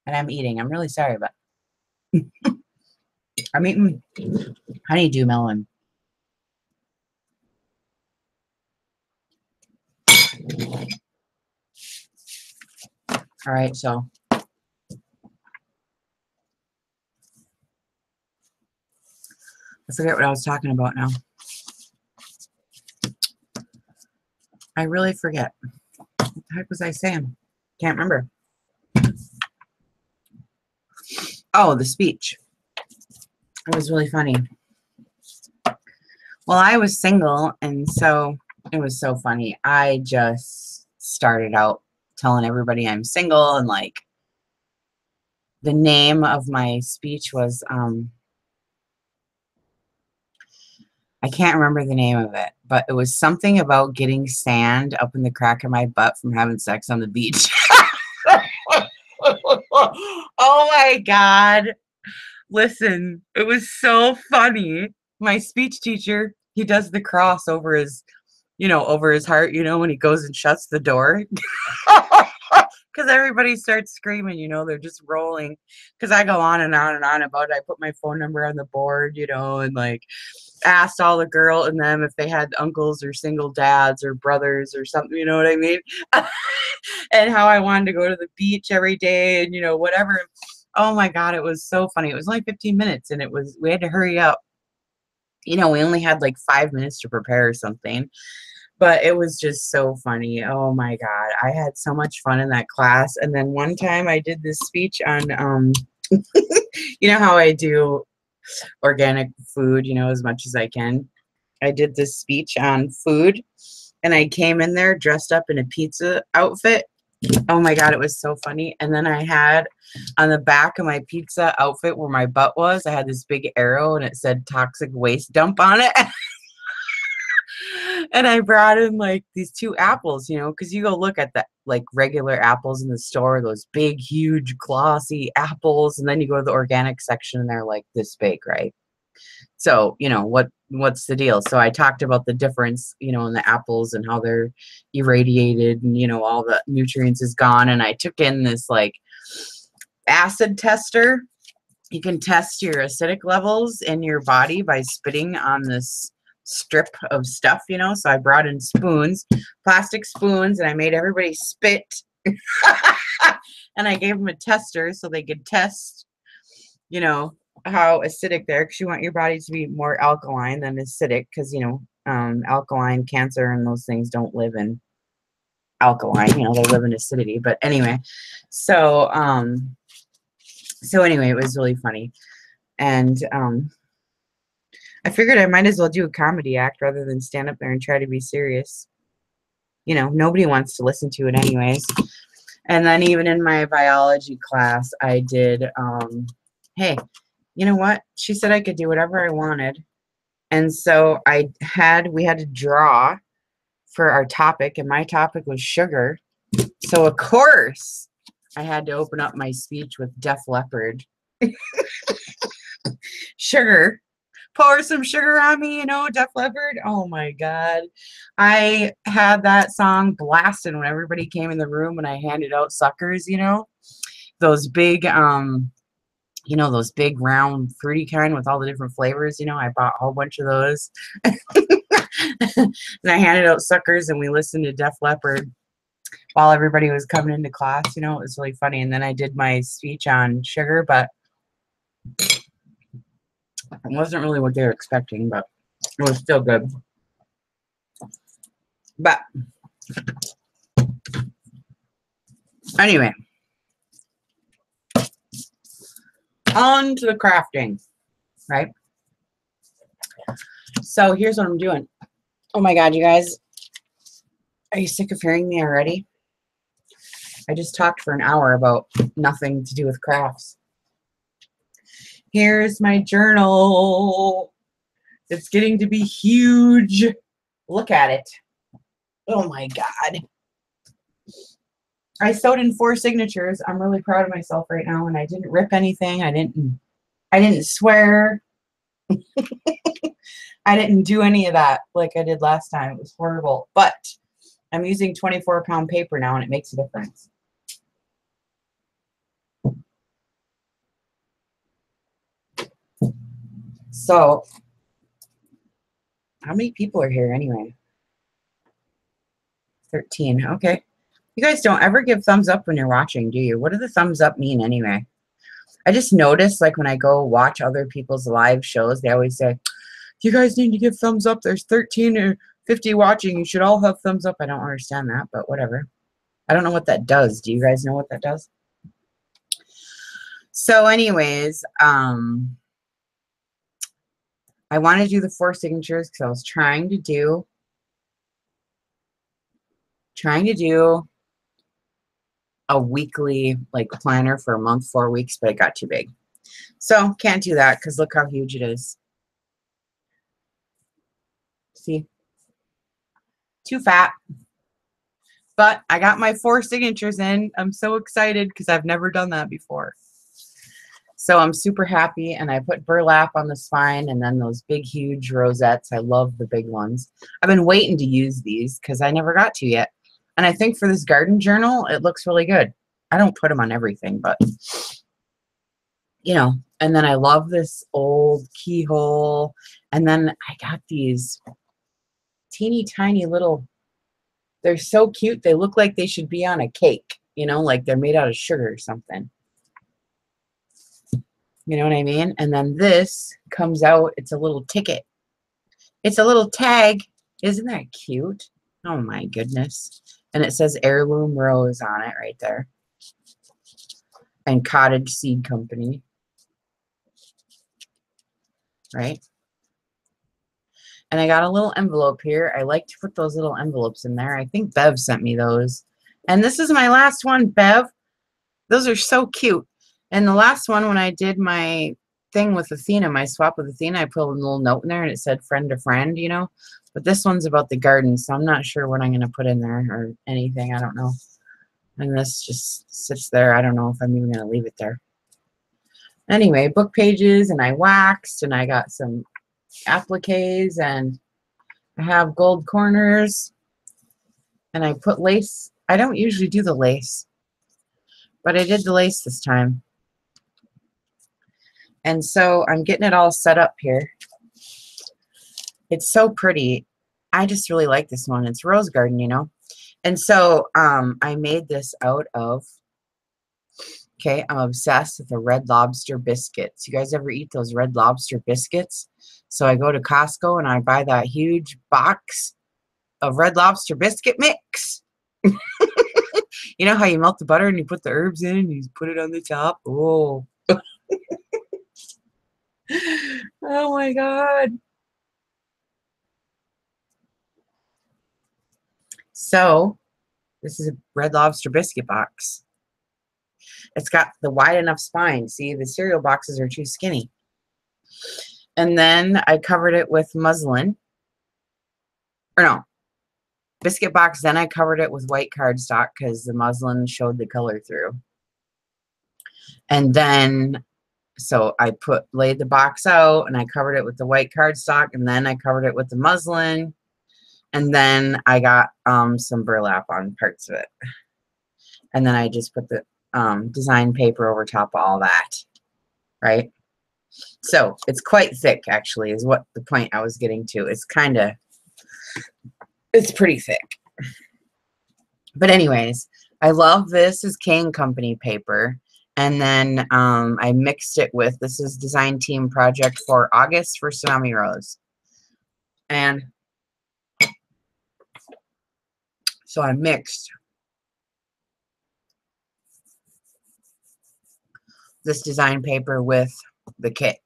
And I'm eating. I'm really sorry, but I'm eating honeydew melon. All right, so I forget what I was talking about now. I really forget. What the heck was I saying? Can't remember. Oh, the speech. It was really funny. Well, I was single, and so it was so funny. I just started out telling everybody I'm single, and like the name of my speech was I can't remember the name of it, but it was something about getting sand up in the crack of my butt from having sex on the beach. Oh my God. Listen, it was so funny. My speech teacher, he does the cross over his, over his heart, when he goes and shuts the door. Because everybody starts screaming, they're just rolling. Because I go on and on and on about it. I put my phone number on the board, and like asked all the girl and them if they had uncles or single dads or brothers or something, you know what I mean? And how I wanted to go to the beach every day and, whatever. Oh my God, it was so funny. It was only 15 minutes and we had to hurry up. We only had like 5 minutes to prepare something. But it was just so funny. Oh my God. I had so much fun in that class. And then one time I did this speech on, you know how I do organic food, as much as I can. I did this speech on food and I came in there dressed up in a pizza outfit. Oh my God, it was so funny. And then I had on the back of my pizza outfit where my butt was, I had this big arrow and it said toxic waste dump on it. And I brought in like these 2 apples, because you go look at the like regular apples in the store, those big, huge, glossy apples, and then you go to the organic section and they're like this big, right? So, what's the deal? So I talked about the difference, in the apples and how they're irradiated and, all the nutrients is gone. And I took in this like acid tester. You can test your acidic levels in your body by spitting on this strip of stuff, so I brought in spoons, plastic spoons, and I made everybody spit. And I gave them a tester so they could test, how acidic they're, because you want your body to be more alkaline than acidic, because alkaline, cancer, and those things don't live in alkaline, they live in acidity. But anyway, so anyway, it was really funny. And I figured I might as well do a comedy act rather than stand up there and try to be serious. Nobody wants to listen to it anyways. And then even in my biology class, I did, hey, you know what? She said I could do whatever I wanted. And so we had to draw for our topic, and my topic was sugar. So of course, I had to open up my speech with Def Leppard. Sugar. Pour some sugar on me, Def Leppard. Oh my God. I had that song blasting when everybody came in the room and I handed out suckers, those big, those big round fruity kind with all the different flavors, I bought a whole bunch of those. And I handed out suckers and we listened to Def Leppard while everybody was coming into class, it was really funny. And then I did my speech on sugar, but it wasn't really what they were expecting, but it was still good. But anyway, on to the crafting, right? So here's what I'm doing. Oh my God, you guys, are you sick of hearing me already? I just talked for an hour about nothing to do with crafts. Here's my journal. It's getting to be huge. Look at it. Oh my God. I sewed in 4 signatures. I'm really proud of myself right now, and I didn't rip anything. I didn't swear. I didn't do any of that like I did last time. It was horrible. But I'm using 24-pound paper now, and it makes a difference. So, how many people are here anyway? 13. Okay. You guys don't ever give thumbs up when you're watching, do you? What do the thumbs up mean anyway? I just noticed, like, when I go watch other people's live shows, they always say, you guys need to give thumbs up. There's 13 or 50 watching. You should all have thumbs up. I don't understand that, but whatever. I don't know what that does. Do you guys know what that does? So anyways, I want to do the 4 signatures because I was trying to do a weekly like planner for a month, 4 weeks, but it got too big. So can't do that because look how huge it is. See? Too fat. But I got my 4 signatures in. I'm so excited because I've never done that before. So I'm super happy, and I put burlap on the spine and then those big, huge rosettes. I love the big ones. I've been waiting to use these because I never got to yet. And I think for this garden journal, it looks really good. I don't put them on everything, but, you know. And then I love this old keyhole. And then I got these teeny tiny little, they're so cute. They look like they should be on a cake, you know, like they're made out of sugar or something. You know what I mean? And then this comes out. It's a little ticket. It's a little tag. Isn't that cute? Oh, my goodness. And it says Heirloom Rose on it right there. And Cottage Seed Company. Right? And I got a little envelope here. I like to put those little envelopes in there. I think Bev sent me those. And this is my last one, Bev. Those are so cute. And the last one, when I did my thing with Athena, my swap with Athena, I put a little note in there and it said friend to friend, you know. But this one's about the garden, so I'm not sure what I'm going to put in there or anything. I don't know. And this just sits there. I don't know if I'm even going to leave it there. Anyway, book pages, and I waxed, and I got some appliques, and I have gold corners, and I put lace. I don't usually do the lace, but I did the lace this time. And so I'm getting it all set up here. It's so pretty. I just really like this one. It's Rose Garden, you know. And so I made this out of, okay, I'm obsessed with the Red Lobster biscuits. You guys ever eat those Red Lobster biscuits? So I go to Costco and I buy that huge box of Red Lobster biscuit mix. You know how you melt the butter and you put the herbs in and you put it on the top? Oh. Oh my God. So this is a Red Lobster biscuit box. It's got the wide enough spine. See, the cereal boxes are too skinny. And then I covered it with muslin. Or no, biscuit box. Then I covered it with white cardstock because the muslin showed the color through. And then, so I laid the box out and I covered it with the white cardstock, and then I covered it with the muslin. And then I got some burlap on parts of it. And then I just put the design paper over top of all that, right? So it's quite thick, actually, is what the point I was getting to. It's pretty thick. But anyways, I love this is Kane Company paper. And then I mixed it with, this is Design Team Project for August for Tsunami Rose. And so I mixed this design paper with the kit.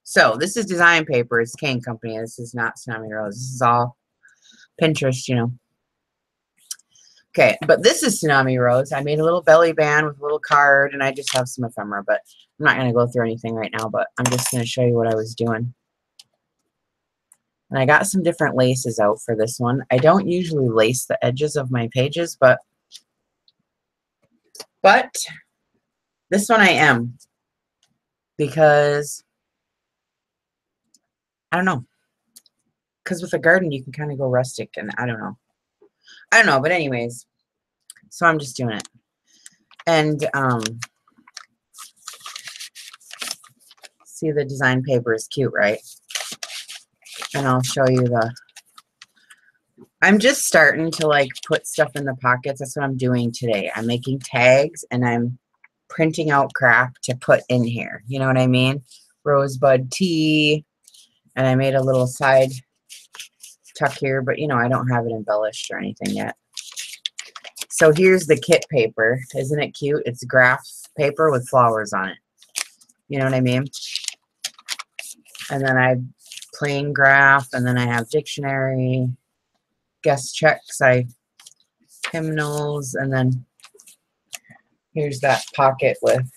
So this is design paper. It's Kane Company. This is not Tsunami Rose. This is all Pinterest, you know. Okay, but this is Tsunami Rose. I made a little belly band with a little card, and I just have some ephemera, but I'm not going to go through anything right now, but I'm just going to show you what I was doing. And I got some different laces out for this one. I don't usually lace the edges of my pages, but this one I am, because I don't know. Because with a garden, you can kind of go rustic, and I don't know. But anyways, so I'm just doing it. And see, the design paper is cute, right? And I'll show you I'm just starting to like put stuff in the pockets. That's what I'm doing today. I'm making tags and I'm printing out crap to put in here. You know what I mean? Rosebud tea. And I made a little side tuck here, but you know, I don't have it embellished or anything yet. So here's the kit paper. Isn't it cute? It's graph paper with flowers on it. You know what I mean? And then I plain graph, and then I have dictionary, guest checks, hymnals, and then here's that pocket with,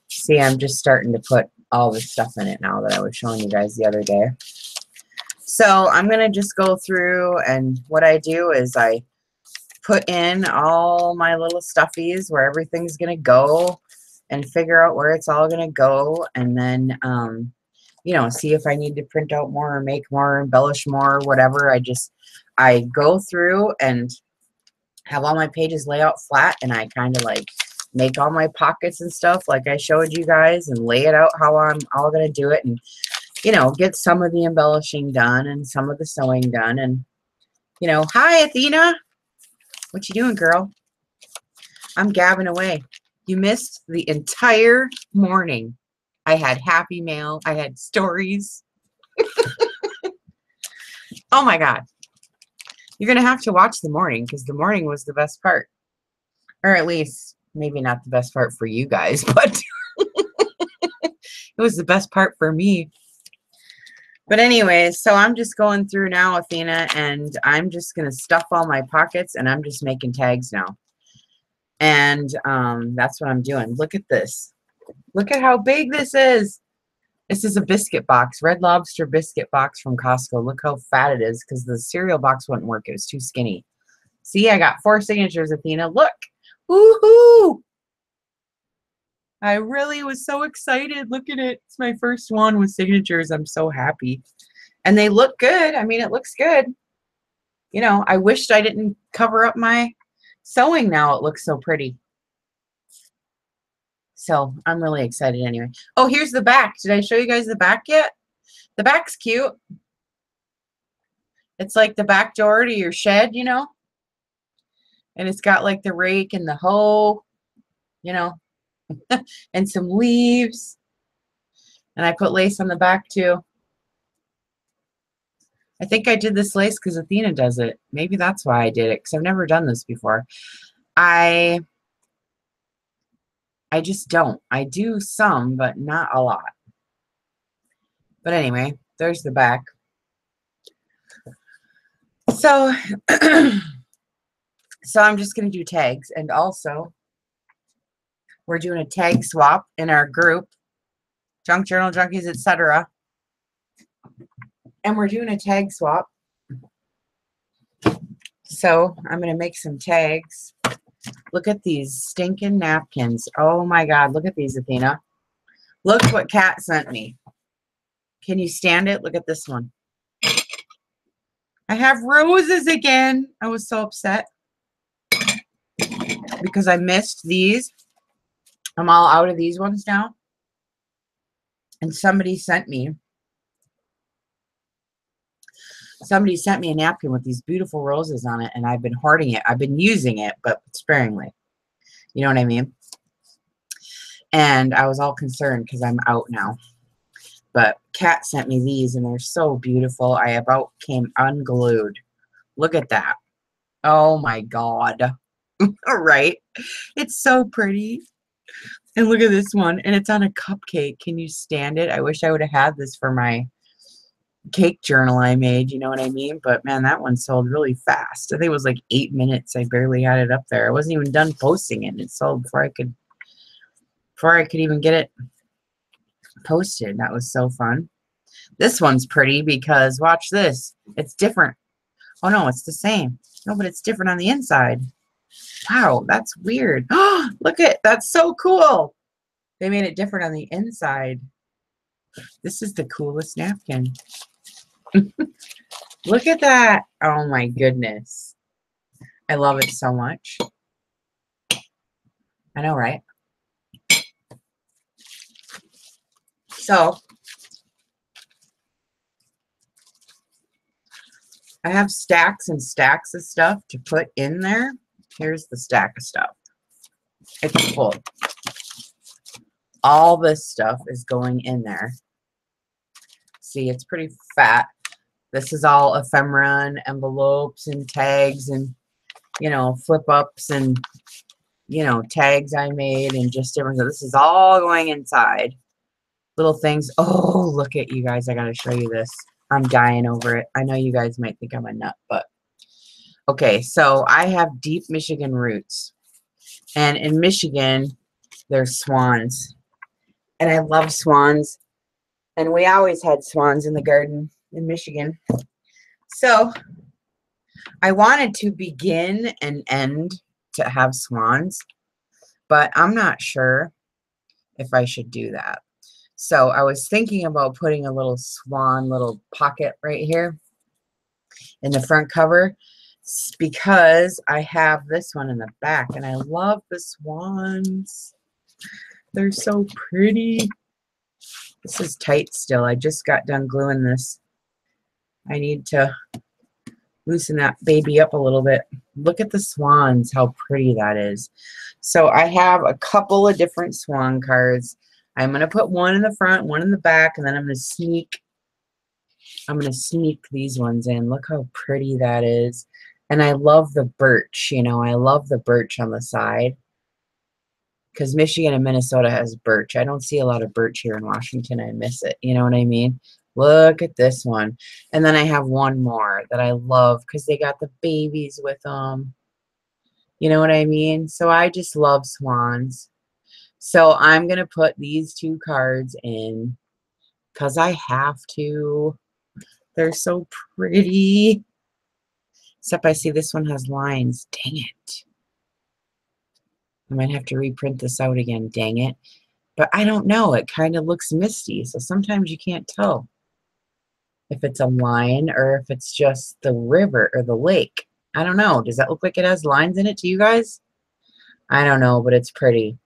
see, I'm just starting to put all this stuff in it now that I was showing you guys the other day. So I'm going to just go through, and what I do is I put in all my little stuffies where everything's going to go and figure out where it's all going to go. And then, you know, see if I need to print out more or make more, embellish more, whatever. I go through and have all my pages lay out flat, and I kind of like make all my pockets and stuff like I showed you guys and lay it out how I'm all going to do it, and, you know, get some of the embellishing done and some of the sewing done. And, you know, hi, Athena. What you doing, girl? I'm gabbing away. You missed the entire morning. I had happy mail. I had stories. Oh, my God. You're going to have to watch the morning, because the morning was the best part. Or at least, maybe not the best part for you guys, but it was the best part for me. But anyways, so I'm just going through now, Athena, and I'm just going to stuff all my pockets, and I'm just making tags now. And that's what I'm doing. Look at this. Look at how big this is. This is a biscuit box, Red Lobster biscuit box from Costco. Look how fat it is, because the cereal box wouldn't work. It was too skinny. See, I got 4 signatures, Athena. Look. Woohoo! I really was so excited. Look at it. It's my first one with signatures. I'm so happy. And they look good. I mean, it looks good. You know, I wished I didn't cover up my sewing now. It looks so pretty. So I'm really excited anyway. Oh, here's the back. Did I show you guys the back yet? The back's cute. It's like the back door to your shed, you know? And it's got like the rake and the hoe, you know, and some leaves. And I put lace on the back too. I think I did this lace because Athena does it. Maybe that's why I did it, because I've never done this before. I just don't. I do some, but not a lot. But anyway, there's the back. So, so I'm just going to do tags. And also, we're doing a tag swap in our group, Junk Journal Junkies, etc. And we're doing a tag swap. So I'm going to make some tags. Look at these stinking napkins. Oh my God. Look at these, Athena. Look what Kat sent me. Can you stand it? Look at this one. I have roses again. I was so upset because I missed these. I'm all out of these ones now. And somebody sent me a napkin with these beautiful roses on it, and I've been hoarding it. I've been using it, but sparingly. You know what I mean? And I was all concerned because I'm out now. But Kat sent me these, and they're so beautiful. I about came unglued. Look at that. Oh, my God. All right. It's so pretty. And look at this one. And it's on a cupcake. Can you stand it? I wish I would have had this for my cake journal I made, you know what I mean? But man, that one sold really fast. I think it was like 8 minutes. I barely had it up there. I wasn't even done posting it. It sold before I could even get it posted. That was so fun. This one's pretty because watch this. It's different. Oh no, it's the same. No, but it's different on the inside. Wow, that's weird. Oh, look at that's so cool. They made it different on the inside. This is the coolest napkin. Look at that. Oh my goodness. I love it so much. I know, right? So, I have stacks and stacks of stuff to put in there. Here's the stack of stuff. It's full. All this stuff is going in there. See, it's pretty fat. This is all ephemera and envelopes and tags and, you know, flip-ups and, you know, tags I made and just different. So this is all going inside. Little things. Oh, look at you guys. I got to show you this. I'm dying over it. I know you guys might think I'm a nut, but okay. So I have deep Michigan roots. And in Michigan, there's swans. And I love swans. And we always had swans in the garden in Michigan. So I wanted to begin and end to have swans, but I'm not sure if I should do that. So I was thinking about putting a little swan, little pocket right here in the front cover because I have this one in the back and I love the swans. They're so pretty. This is tight still. I just got done gluing this. I need to loosen that baby up a little bit. Look at the swans, how pretty that is. So I have a couple of different swan cards. I'm going to put one in the front, one in the back, and then I'm going to sneak these ones in. Look how pretty that is. And I love the birch, you know, I love the birch on the side because Michigan and Minnesota has birch. I don't see a lot of birch here in Washington. I miss it. You know what I mean? Look at this one. And then I have one more that I love because they got the babies with them. You know what I mean? So I just love swans. So I'm going to put these two cards in because I have to. They're so pretty. Except I see this one has lines. Dang it. I might have to reprint this out again. Dang it. But I don't know. It kind of looks misty. So sometimes you can't tell if it's a line or if it's just the river or the lake. I don't know. Does that look like it has lines in it to you guys? I don't know, but it's pretty.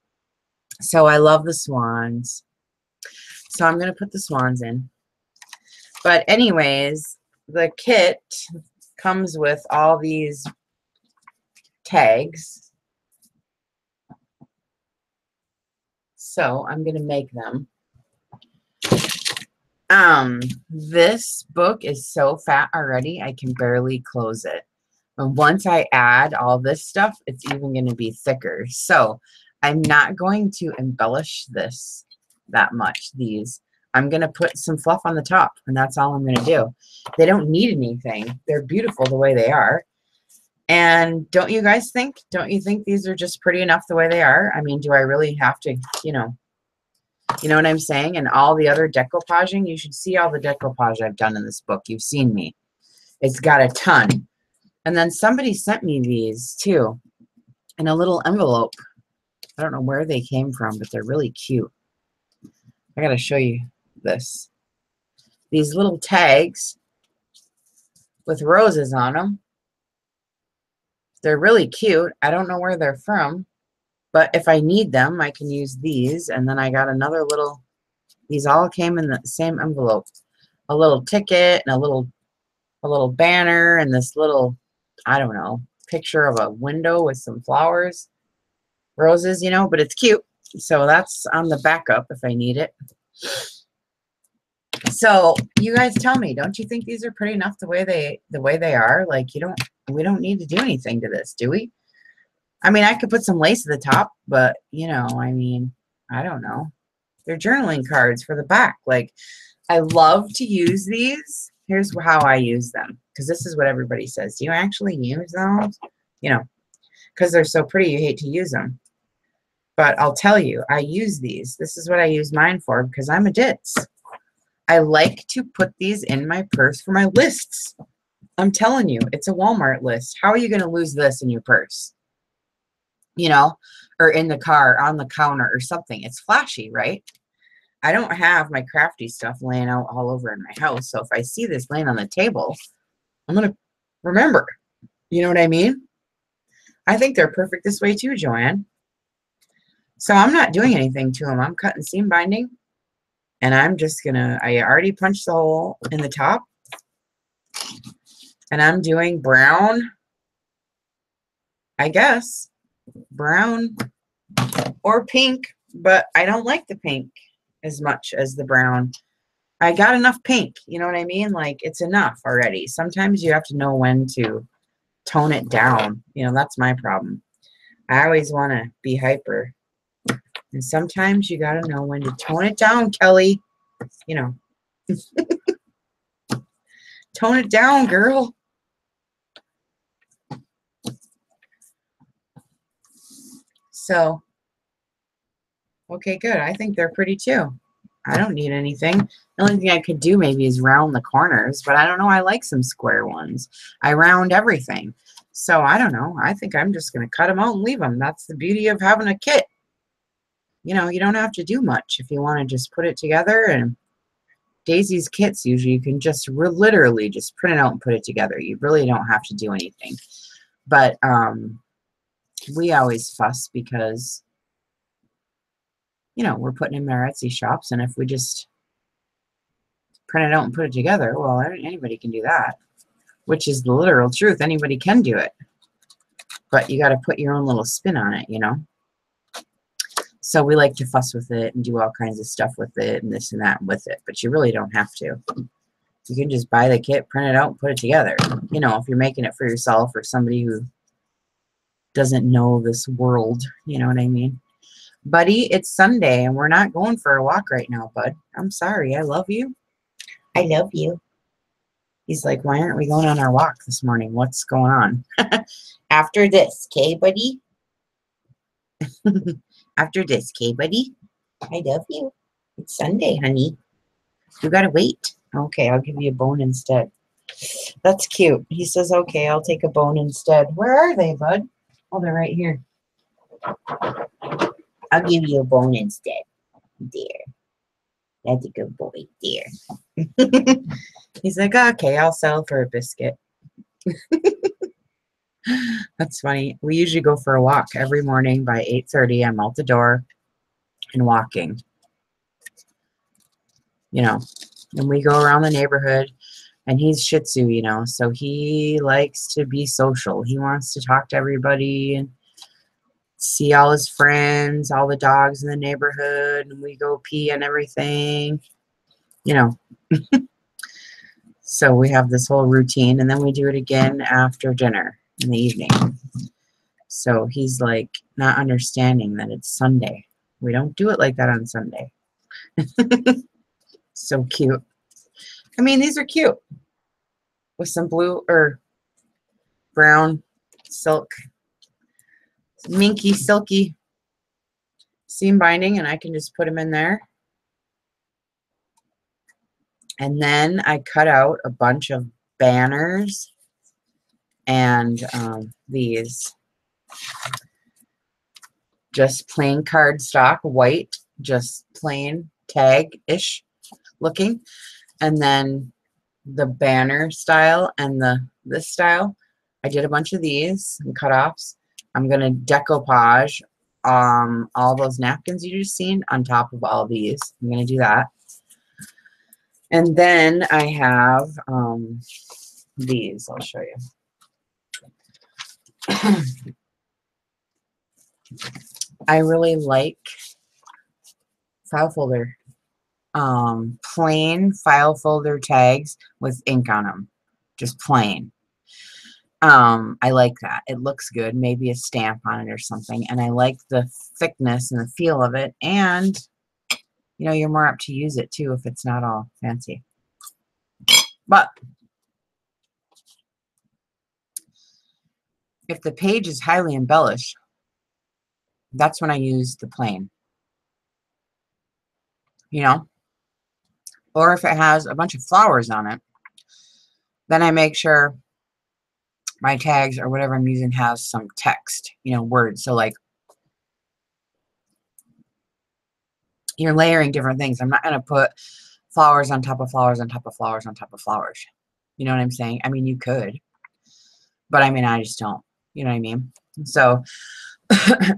So I love the swans. So I'm going to put the swans in. But anyways, the kit comes with all these tags. So I'm going to make them. This book is so fat already, I can barely close it. And once I add all this stuff, it's even going to be thicker. So I'm not going to embellish this that much, these. I'm going to put some fluff on the top, and that's all I'm going to do. They don't need anything. They're beautiful the way they are. And don't you guys think? Don't you think these are just pretty enough the way they are? I mean, do I really have to, you know what I'm saying? And all the other decoupaging, you should see all the decoupage I've done in this book. You've seen me. It's got a ton. And then somebody sent me these too in a little envelope. I don't know where they came from, but they're really cute. I got to show you this. These little tags with roses on them. They're really cute. I don't know where they're from, but if I need them, I can use these. And then I got another little, these all came in the same envelope. A little ticket and a little banner and this little, I don't know, picture of a window with some flowers, roses, you know, but it's cute. So that's on the backup if I need it. So you guys tell me, don't you think these are pretty enough the way they are? Like we don't need to do anything to this, do we? I mean, I could put some lace at the top, but you know, I mean, I don't know. They're journaling cards for the back. Like, I love to use these. Here's how I use them, because this is what everybody says. Do you actually use those? You know, because they're so pretty, you hate to use them. But I'll tell you, I use these. This is what I use mine for, because I'm a ditz. I like to put these in my purse for my lists. I'm telling you, it's a Walmart list. How are you going to lose this in your purse? You know, or in the car, on the counter or something. It's flashy, right? I don't have my crafty stuff laying out all over in my house. So if I see this laying on the table, I'm going to remember. You know what I mean? I think they're perfect this way too, Joanne. So I'm not doing anything to them. I'm cutting seam binding. And I'm just going to, I already punched the hole in the top. And I'm doing brown, I guess. Brown or pink. But I don't like the pink as much as the brown. I got enough pink, you know what I mean? Like, it's enough already. Sometimes you have to know when to tone it down. You know, that's my problem. I always want to be hyper. And sometimes you got to know when to tone it down, Kelly. You know. Tone it down, girl. So, okay, good. I think they're pretty too. I don't need anything. The only thing I could do maybe is round the corners, but I don't know. I like some square ones. I round everything. So I don't know. I think I'm just going to cut them out and leave them. That's the beauty of having a kit. You know, you don't have to do much if you want to just put it together. And Daisy's kits, usually you can just literally just print it out and put it together. You really don't have to do anything. But we always fuss because, you know, we're putting them in our Etsy shops, and if we just print it out and put it together, well, anybody can do that, which is the literal truth. Anybody can do it, but you got to put your own little spin on it, you know. So we like to fuss with it and do all kinds of stuff with it and this and that with it, but you really don't have to. You can just buy the kit, print it out, and put it together. You know, if you're making it for yourself or somebody who doesn't know this world, you know what I mean? Buddy, it's Sunday, and we're not going for a walk right now, bud. I'm sorry. I love you. I love you. He's like, why aren't we going on our walk this morning? What's going on? After this, okay, buddy? After this, okay, buddy? I love you. It's Sunday, honey. You gotta wait. Okay, I'll give you a bone instead. That's cute. He says, okay, I'll take a bone instead. Where are they, bud? Oh, they're right here. I'll give you a bone instead. There. That's a good boy. There. He's like, okay, I'll settle for a biscuit. That's funny. We usually go for a walk every morning by 8:30. I'm out the door and walking. You know, and we go around the neighborhood, and he's Shih Tzu, you know, so he likes to be social. He wants to talk to everybody and see all his friends, all the dogs in the neighborhood, and we go pee and everything, you know. So we have this whole routine, and then we do it again after dinner in the evening. So he's like not understanding that it's Sunday. We don't do it like that on Sunday. So cute. I mean, these are cute with some blue or brown silk, minky, silky seam binding, and I can just put them in there. And then I cut out a bunch of banners and these just plain cardstock, white, just plain tag-ish looking. And then the banner style and this style, I did a bunch of these and cut-offs. I'm going to decoupage all those napkins you just seen on top of all these. I'm going to do that. And then I have these. I'll show you. I really like file folder, plain file folder tags with ink on them, just plain. I like that. It looks good. Maybe a stamp on it or something. And I like the thickness and the feel of it. And, you know, you're more apt to use it too if it's not all fancy. But if the page is highly embellished, that's when I use the plain. You know? Or if it has a bunch of flowers on it, then I make sure my tags or whatever I'm using has some text, you know, words. So like you're layering different things. I'm not going to put flowers on top of flowers on top of flowers on top of flowers. You know what I'm saying? I mean, you could, but I mean, I just don't. You know what I mean? So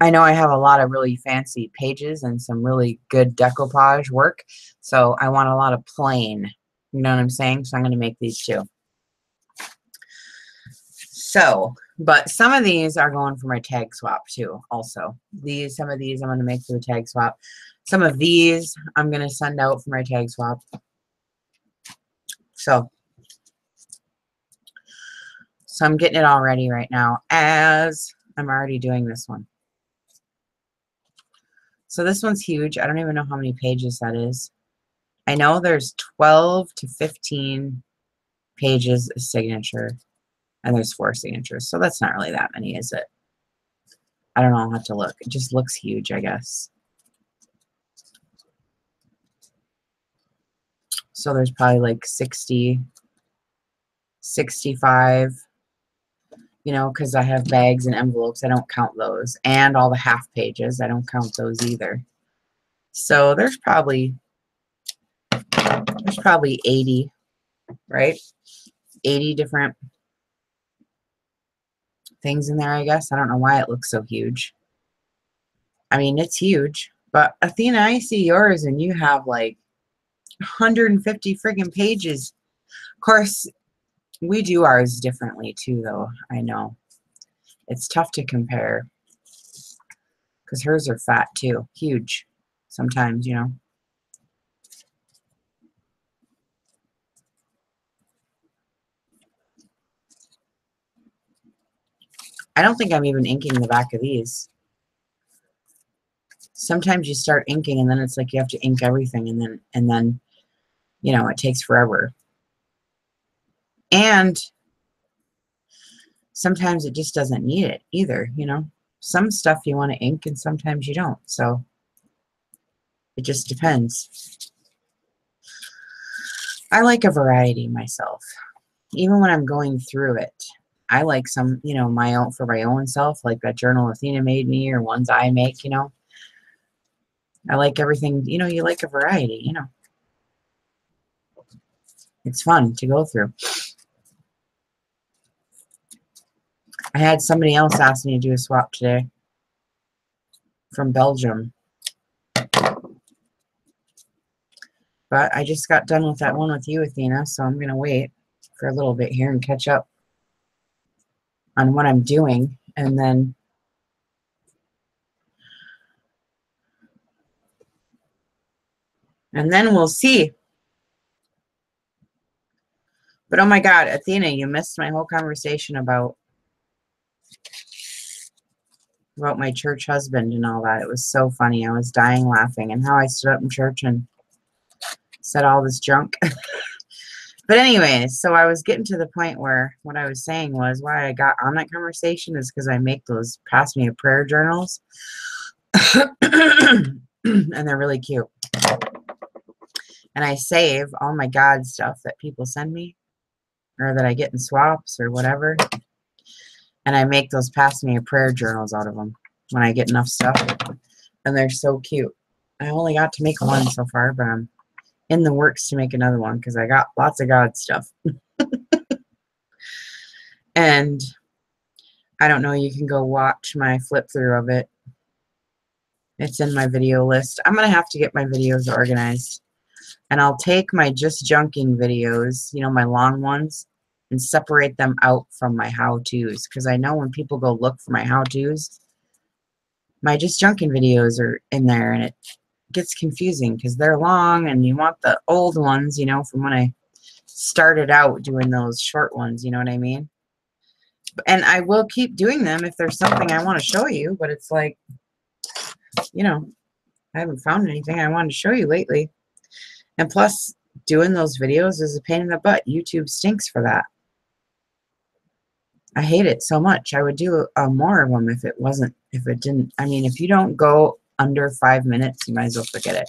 I know I have a lot of really fancy pages and some really good decoupage work. So I want a lot of plain. You know what I'm saying? So I'm going to make these too. So, but some of these are going for my tag swap too, also. Some of these I'm going to make for the tag swap. Some of these I'm going to send out for my tag swap. So I'm getting it all ready right now as I'm already doing this one. So this one's huge. I don't even know how many pages that is. I know there's 12 to 15 pages of signature, and there's 4 signatures. So that's not really that many, is it? I don't know. I'll have to look. It just looks huge, I guess. So there's probably like 60, 65, you know, because I have bags and envelopes. I don't count those. And all the half pages, I don't count those either. So there's probably 80, right? 80 different things in there, I guess. I don't know why it looks so huge. I mean, it's huge. But Athena, I see yours and you have like 150 friggin' pages. Of course, we do ours differently too, though. I know. It's tough to compare. Because hers are fat too. Huge. Sometimes, you know. I don't think I'm even inking the back of these. Sometimes you start inking and then it's like you have to ink everything and then you know, it takes forever. And sometimes it just doesn't need it either, you know. Some stuff you want to ink and sometimes you don't. So it just depends. I like a variety myself. Even when I'm going through it. I like some, you know, my own for my own self, like that journal Athena made me or ones I make, you know. I like everything, you know, you like a variety, you know. It's fun to go through. I had somebody else ask me to do a swap today from Belgium. But I just got done with that one with you, Athena, so I'm going to wait for a little bit here and catch up on what I'm doing. And then we'll see. But oh my God, Athena, you missed my whole conversation about my church husband and all that. It was so funny. I was dying laughing, and how I stood up in church and said all this junk. But anyways, so I was getting to the point where what I was saying was why I got on that conversation is because I make those pass me a prayer journals. And they're really cute. And I save all my God stuff that people send me or that I get in swaps or whatever. And I make those pass me a prayer journals out of them when I get enough stuff. And they're so cute. I only got to make one so far, but I'm in the works to make another one because I got lots of God stuff. And I don't know, you can go watch my flip through of it. It's in my video list. I'm going to have to get my videos organized. And I'll take my just junking videos, you know, my long ones, and separate them out from my how-tos. Because I know when people go look for my how-tos, my just junking videos are in there, and it gets confusing because they're long, and you want the old ones, you know, from when I started out doing those short ones, you know what I mean? And I will keep doing them if there's something I want to show you, but it's like, you know, I haven't found anything I wanted to show you lately. And plus, doing those videos is a pain in the butt. YouTube stinks for that. I hate it so much. I would do more of them if it didn't. I mean, if you don't go under 5 minutes, you might as well forget it.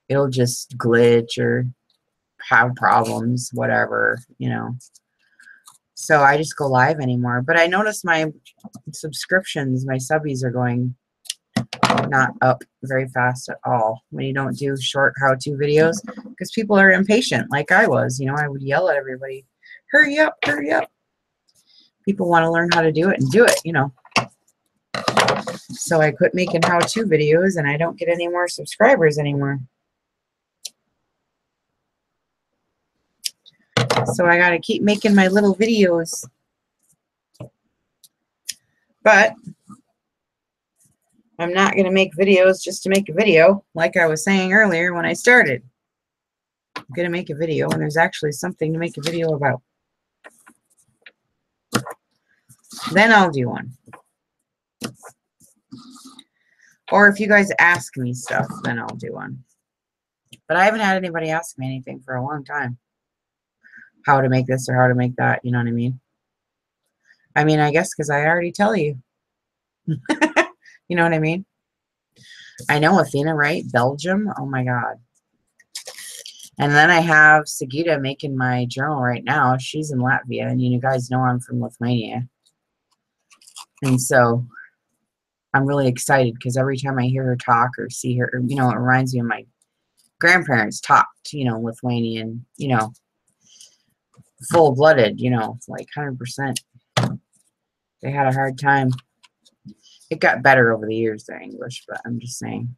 It'll just glitch or have problems, whatever, you know. So I just go live anymore. But I noticed my subscriptions, my subbies are going not up very fast at all when you don't do short how-to videos because people are impatient like I was. You know, I would yell at everybody, hurry up, hurry up. People want to learn how to do it and do it, you know. So I quit making how-to videos and I don't get any more subscribers anymore. So I got to keep making my little videos. But I'm not going to make videos just to make a video, like I was saying earlier when I started. I'm going to make a video, and there's actually something to make a video about. Then I'll do one. Or if you guys ask me stuff, then I'll do one. But I haven't had anybody ask me anything for a long time. How to make this or how to make that, you know what I mean? I mean, I guess because I already tell you. You know what I mean? I know Athena, right? Belgium? Oh my God. And then I have Sagita making my journal right now. She's in Latvia, and you guys know I'm from Lithuania. And so I'm really excited because every time I hear her talk or see her, you know, it reminds me of my grandparents talked, you know, Lithuanian, you know, full-blooded, you know, like 100%. They had a hard time. It got better over the years, their English, but I'm just saying.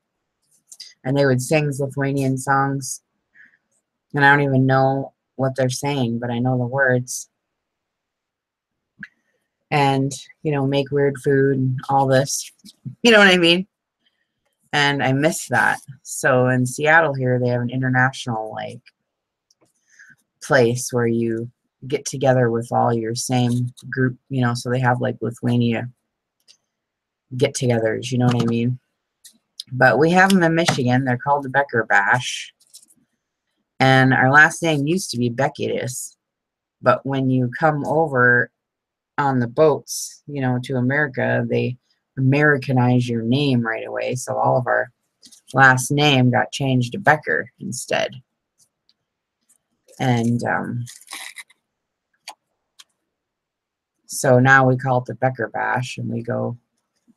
And they would sing Lithuanian songs, and I don't even know what they're saying, but I know the words. And, you know, make weird food and all this. You know what I mean? And I miss that. So in Seattle here, they have an international, like, place where you get together with all your same group, you know, so they have, like, Lithuania get-togethers, you know what I mean? But we have them in Michigan. They're called the Becker Bash. And our last name used to be Becketus. But when you come over on the boats, you know, to America, they Americanize your name right away. So all of our last name got changed to Becker instead. And so now we call it the Becker Bash, and we go,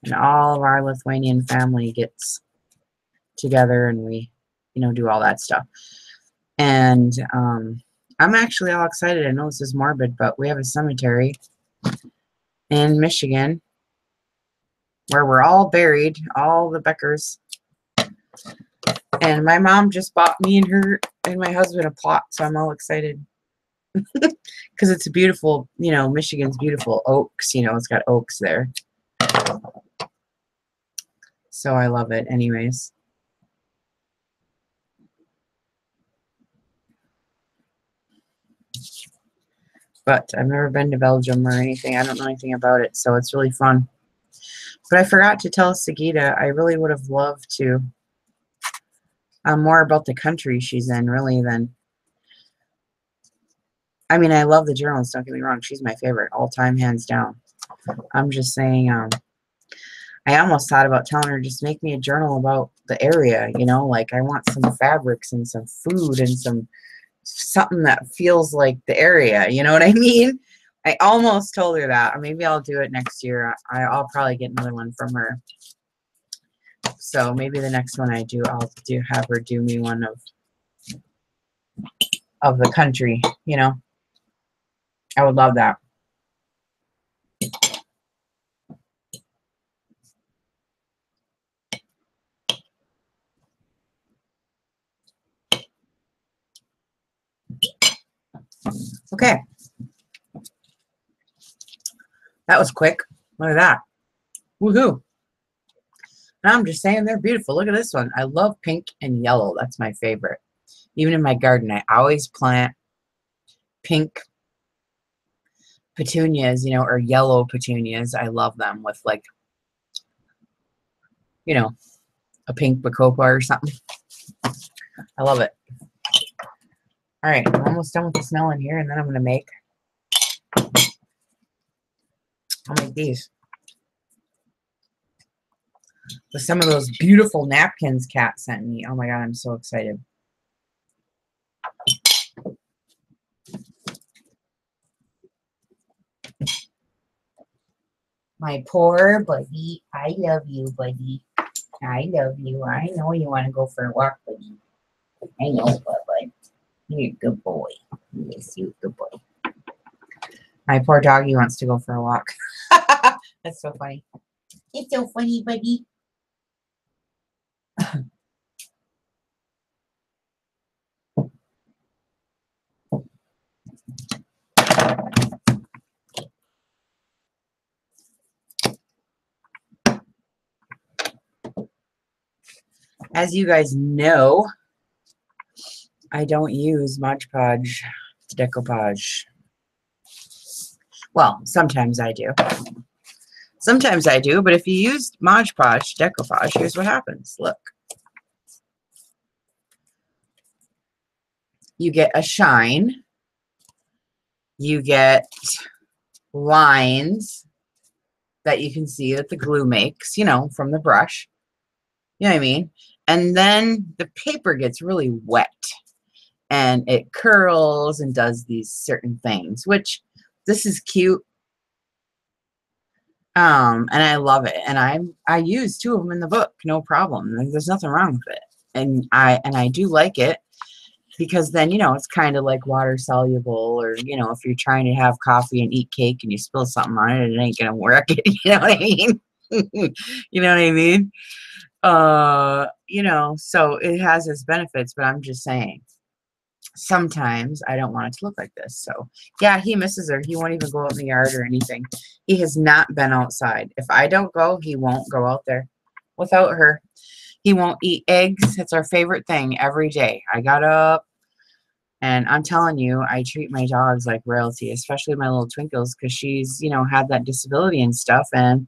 and all of our Lithuanian family gets together, and we, you know, do all that stuff. And I'm actually all excited. I know this is morbid, but we have a cemetery in Michigan where we're all buried, all the Beckers. And my mom just bought me and her and my husband a plot, so I'm all excited. Because it's a beautiful, you know, Michigan's beautiful oaks, you know, it's got oaks there. So I love it anyways. But I've never been to Belgium or anything. I don't know anything about it, so it's really fun. But I forgot to tell Sagita, I really would have loved to more about the country she's in, really, than... I mean, I love the journalist, don't get me wrong. She's my favorite, all time, hands down. I'm just saying, I almost thought about telling her, just make me a journal about the area, you know? Like, I want some fabrics and some food and something that feels like the area, you know what I mean? I almost told her that. Or maybe I'll do it next year. I'll probably get another one from her. So maybe the next one I do, I'll have her do me one of the country, you know? I would love that. Okay. That was quick. Look at that. Woohoo. And I'm just saying they're beautiful. Look at this one. I love pink and yellow. That's my favorite. Even in my garden, I always plant pink petunias, you know, or yellow petunias. I love them with, like, you know, a pink bacopa or something. I love it. All right, I'm almost done with the smell in here, and then I'm going to make... I'll make these. With some of those beautiful napkins Kat sent me. Oh my God, I'm so excited. My poor buddy. I love you, buddy. I love you. I know you want to go for a walk, buddy. I know, bud. You're a good boy. Yes, you're a good boy. My poor doggy wants to go for a walk. That's so funny. It's so funny, buddy. As you guys know, I don't use Mod Podge decoupage. Well, sometimes I do. Sometimes I do, but if you use Mod Podge decoupage, here's what happens. Look. You get a shine. You get lines that you can see that the glue makes, you know, from the brush. You know what I mean? And then the paper gets really wet. and it curls and does these certain things, which this is cute. And I love it. And I use 2 of them in the book, no problem. There's nothing wrong with it. And I do like it because then, you know, it's kind of like water soluble, or, you know, if you're trying to have coffee and eat cake and you spill something on it, it ain't gonna work. You know what I mean? You know what I mean? You know, so it has its benefits, but I'm just saying, sometimes I don't want it to look like this. So yeah, he misses her. He won't even go out in the yard or anything. He has not been outside. If I don't go, he won't go out there without her. He won't eat eggs. It's our favorite thing every day. I got up, and I'm telling you, I treat my dogs like royalty, especially my little Twinkles, because she's, you know, had that disability and stuff, and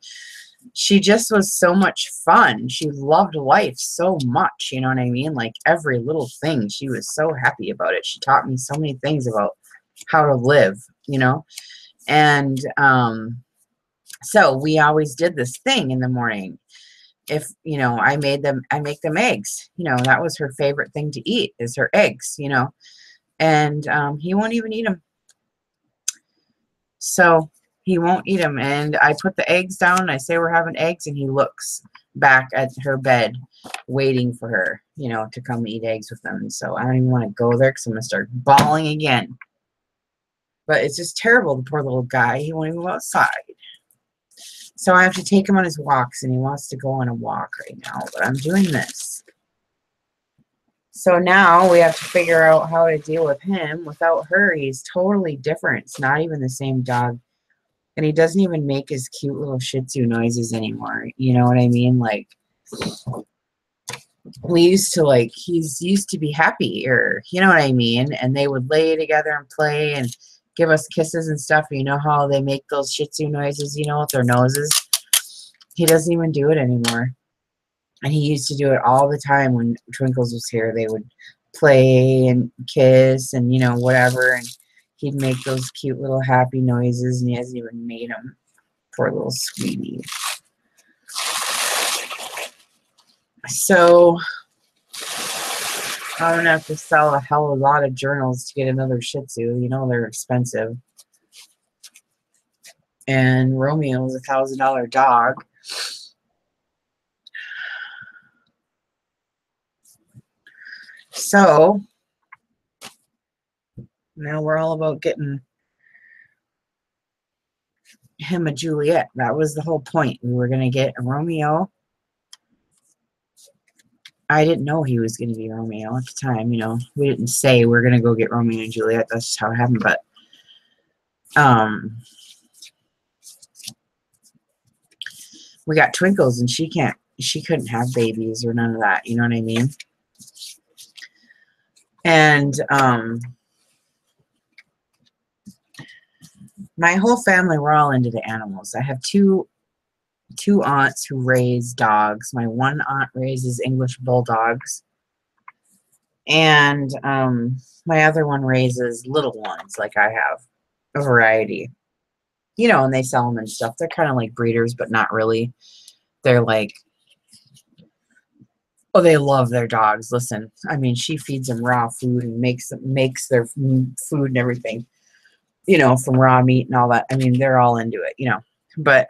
she just was so much fun. She loved life so much, you know what I mean? Like every little thing, she was so happy about it. She taught me so many things about how to live, you know? And so we always did this thing in the morning. If, you know, I make them eggs. You know, that was her favorite thing to eat, is her eggs, you know? And he won't even eat them. So he won't eat them. And I put the eggs down, and I say we're having eggs, and he looks back at her bed waiting for her, you know, to come eat eggs with them. And so I don't even want to go there because I'm going to start bawling again. But it's just terrible, the poor little guy. He won't even go outside. So I have to take him on his walks, and he wants to go on a walk right now. But I'm doing this. So now we have to figure out how to deal with him. Without her, he's totally different. It's not even the same dog. And he doesn't even make his cute little Shih Tzu noises anymore. You know what I mean? Like, we used to, like, he's used to be happy, or, you know what I mean? And they would lay together and play and give us kisses and stuff. You know how they make those Shih Tzu noises, you know, with their noses? He doesn't even do it anymore. And he used to do it all the time when Twinkles was here. They would play and kiss and, you know, whatever. And he'd make those cute little happy noises, and he hasn't even made them. Poor little sweetie. So I'm going to have to sell a hell of a lot of journals to get another Shih Tzu. You know, they're expensive. And Romeo's a $1,000 dog. So now we're all about getting him a Juliet. That was the whole point. We were going to get a Romeo. I didn't know he was going to be Romeo at the time. You know, we didn't say we're going to go get Romeo and Juliet. That's just how it happened. But we got Twinkles, and she couldn't have babies or none of that. You know what I mean? And my whole family, we're all into the animals. I have two aunts who raise dogs. My one aunt raises English bulldogs, and my other one raises little ones, like I have, a variety. You know, and they sell them and stuff. They're kind of like breeders, but not really. They're like, oh, they love their dogs. Listen, I mean, she feeds them raw food and makes their food and everything, you know, from raw meat and all that. I mean, they're all into it, you know. But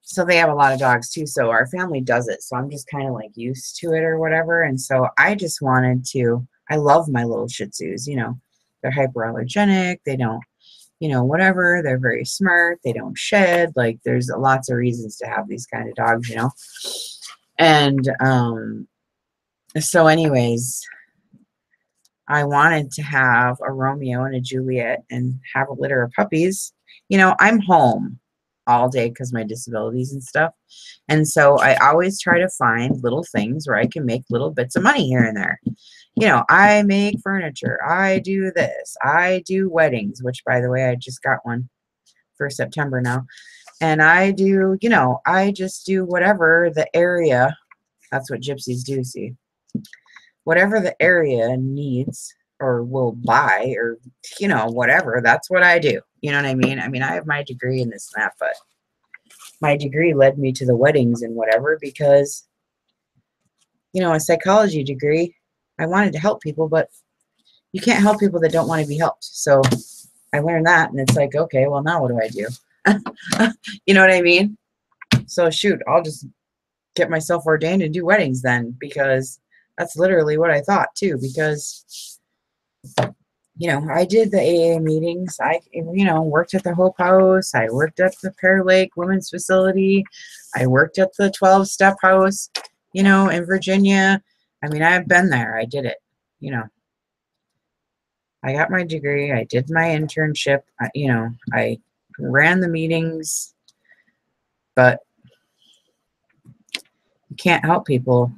so they have a lot of dogs too. So our family does it. So I'm just kind of like used to it or whatever. And so I just wanted to. I love my little Shih Tzus. You know, they're hyperallergenic. They don't, you know, whatever. They're very smart. They don't shed. Like, there's lots of reasons to have these kind of dogs, you know. And so anyways, I wanted to have a Romeo and a Juliet and have a litter of puppies. You know, I'm home all day because my disabilities and stuff. And so I always try to find little things where I can make little bits of money here and there. You know, I make furniture. I do this. I do weddings, which, by the way, I just got one for September now. And I do, you know, I just do whatever the area. That's what gypsies do, see. Whatever the area needs or will buy, or, you know, whatever, that's what I do. You know what I mean? I mean, I have my degree in this and that, but my degree led me to the weddings and whatever because, you know, a psychology degree, I wanted to help people, but you can't help people that don't want to be helped. So I learned that, and it's like, okay, well, now what do I do? You know what I mean? So shoot, I'll just get myself ordained and do weddings then, because that's literally what I thought too. Because I did the AA meetings. I worked at the Hope House. I worked at the Pear Lake Women's Facility. I worked at the 12-step house, in Virginia. I mean, I've been there. I did it. I got my degree. I did my internship. I ran the meetings, but you can't help people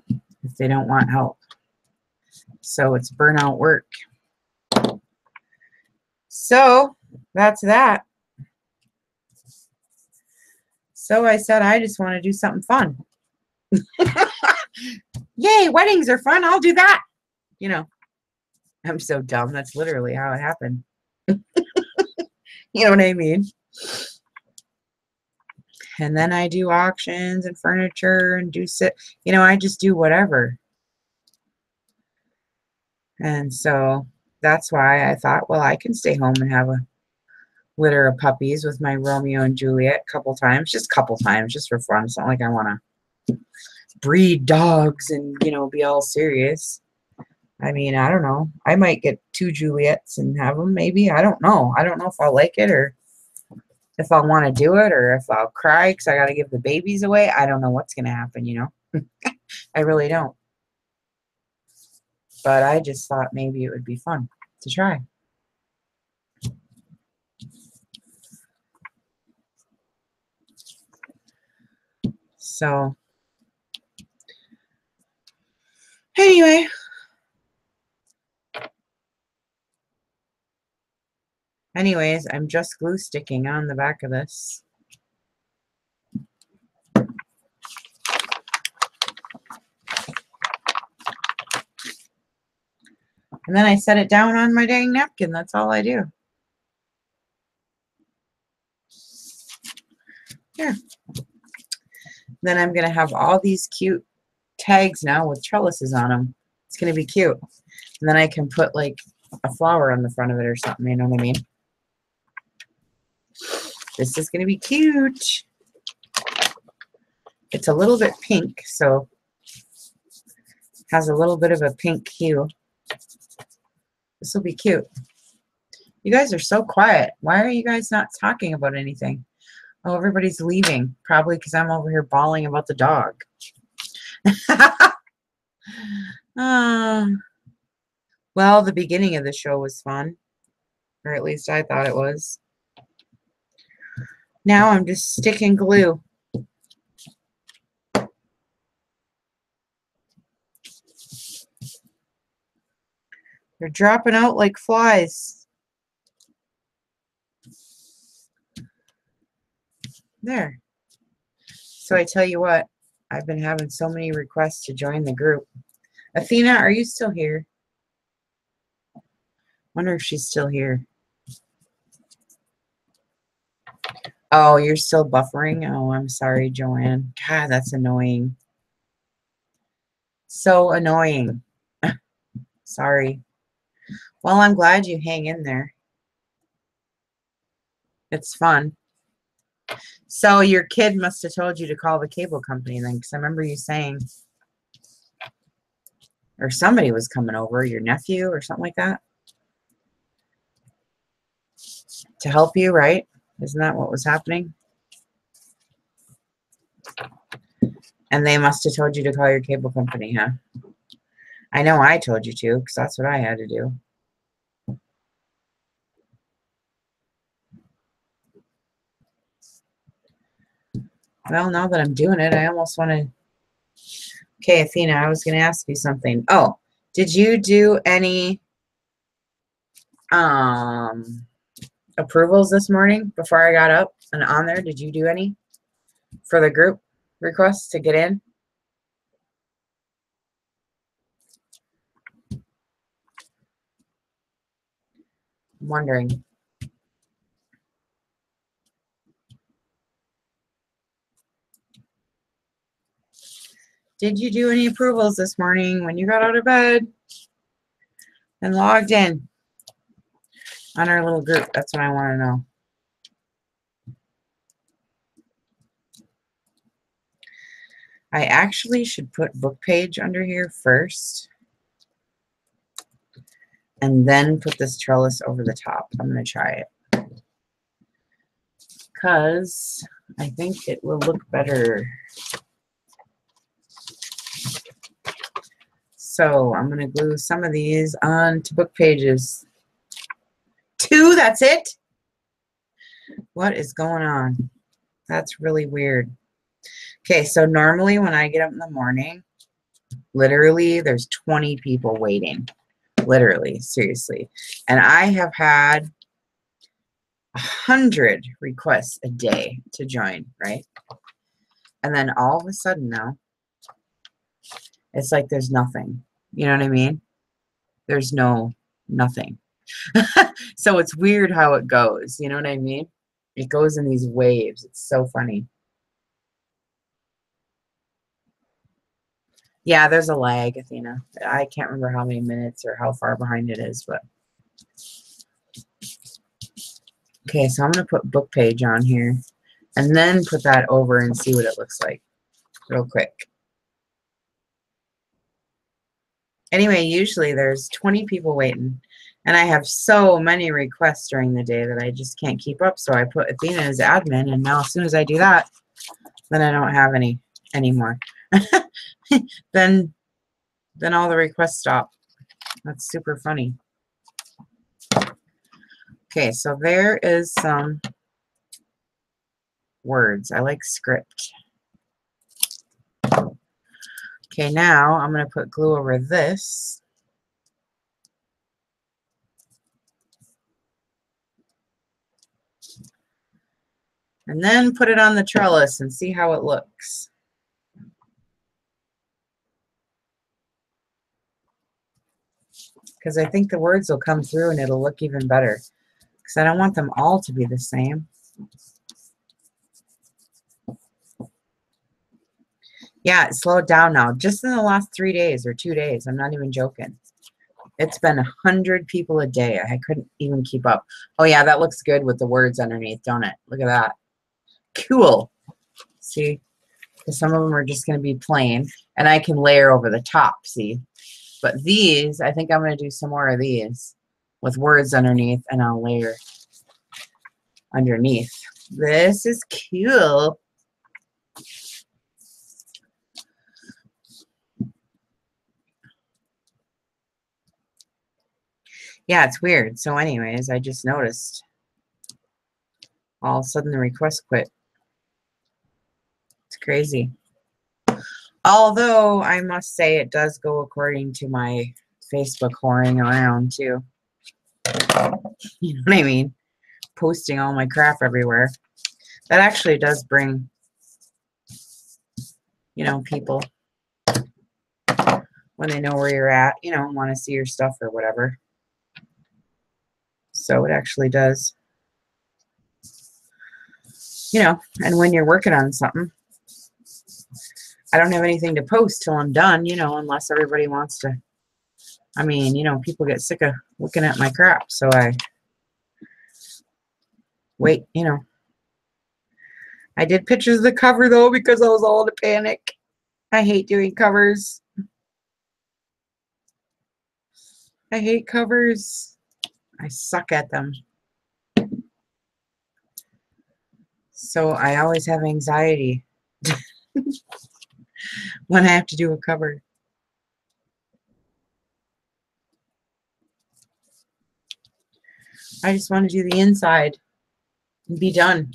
if they don't want help. So it's burnout work. So that's that. So I said, I just want to do something fun. Yay, weddings are fun. I'll do that. I'm so dumb. That's literally how it happened. You know what I mean? And then I do auctions and furniture and I just do whatever. And so that's why I thought, well, I can stay home and have a litter of puppies with my Romeo and Juliet a couple times, just for fun. It's not like I want to breed dogs and, be all serious. I mean, I don't know. I might get 2 Juliets and have them, maybe. I don't know. I don't know if I'll like it or if I'll want to do it or if I'll cry because I got to give the babies away. I don't know what's going to happen, I really don't. But I just thought maybe it would be fun to try. So, anyway. Anyways, I'm just glue sticking on the back of this. And then I set it down on my dang napkin. That's all I do. Yeah. Then I'm going to have all these cute tags now with trellises on them. It's going to be cute. And then I can put like a flower on the front of it or something. You know what I mean? This is going to be cute. It's a little bit pink, so has a little bit of a pink hue. This will be cute. You guys are so quiet. Why are you guys not talking about anything? Oh, everybody's leaving. Probably because I'm over here bawling about the dog. Well, the beginning of the show was fun. Or at least I thought it was. Now I'm just sticking glue. They're dropping out like flies. There. So I tell you what, I've been having so many requests to join the group. Athena, are you still here? Wonder if she's still here. Oh, you're still buffering? Oh, I'm sorry, Joanne. God, that's annoying. So annoying. Sorry. Well, I'm glad you hang in there. It's fun. So your kid must have told you to call the cable company then, because I remember you saying, or somebody was coming over, your nephew or something like that, to help you, right? Isn't that what was happening? And they must have told you to call your cable company, huh? I know I told you to, because that's what I had to do. Well, now that I'm doing it, I almost want to... Okay, Athena, I was going to ask you something. Oh, did you do any approvals this morning before I got up and on there? Did you do any for the group requests to get in? I'm wondering. Did you do any approvals this morning when you got out of bed? and logged in on our little group. That's what I want to know. I actually should put book page under here first and then put this trellis over the top. I'm going to try it because I think it will look better. So I'm going to glue some of these onto book pages. 2, that's it? What is going on? That's really weird. Okay, so normally when I get up in the morning, literally there's 20 people waiting. Literally, seriously. And I have had 100 requests a day to join, right? And then all of a sudden now, it's like there's nothing. You know what I mean? There's nothing. So it's weird how it goes. You know what I mean? It goes in these waves. It's so funny. Yeah, there's a lag, Athena. I can't remember how many minutes or how far behind it is, but okay, so I'm going to put book page on here and then put that over and see what it looks like real quick. Anyway, usually there's 20 people waiting, and I have so many requests during the day that I just can't keep up, so I put Athena as admin, and now as soon as I do that, then I don't have any anymore. Then all the requests stop. That's super funny. Okay, so there is some words. I like script. Okay, now I'm going to put glue over this. And then put it on the trellis and see how it looks. Because I think the words will come through and it'll look even better. Because I don't want them all to be the same. Yeah, it slowed down now. Just in the last 3 days or 2 days. I'm not even joking. It's been 100 people a day. I couldn't even keep up. Oh, yeah, that looks good with the words underneath, don't it? Look at that. Cool. See? Because some of them are just going to be plain. And I can layer over the top, see? But these, I think I'm going to do some more of these with words underneath, and I'll layer underneath. This is cool. Yeah, it's weird. So anyways, I just noticed all of a sudden the request quit. It's crazy. Although I must say it does go according to my Facebook whoring around too. You know what I mean? Posting all my crap everywhere. That actually does bring, you know, people when they know where you're at, you know, want to see your stuff or whatever. So it actually does. You know, and when you're working on something, I don't have anything to post till I'm done, you know, unless everybody wants to. I mean, you know, people get sick of looking at my crap, so I wait, you know. I did pictures of the cover, though, because I was all in a panic. I hate doing covers. I hate covers. I suck at them. So I always have anxiety when I have to do a cover. I just want to do the inside and be done.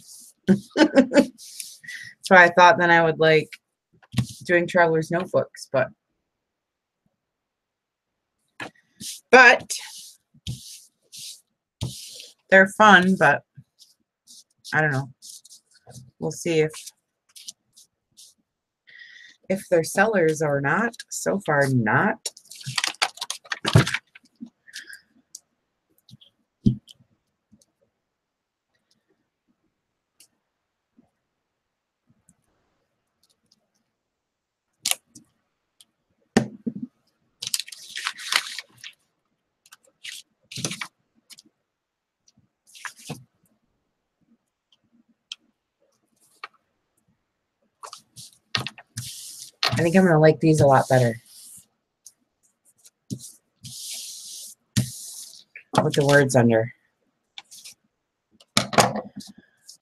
So I thought then I would like doing traveler's notebooks, but they're fun, but I don't know. We'll see if they're sellers or not. So far, not. I think I'm going to like these a lot better with the words under.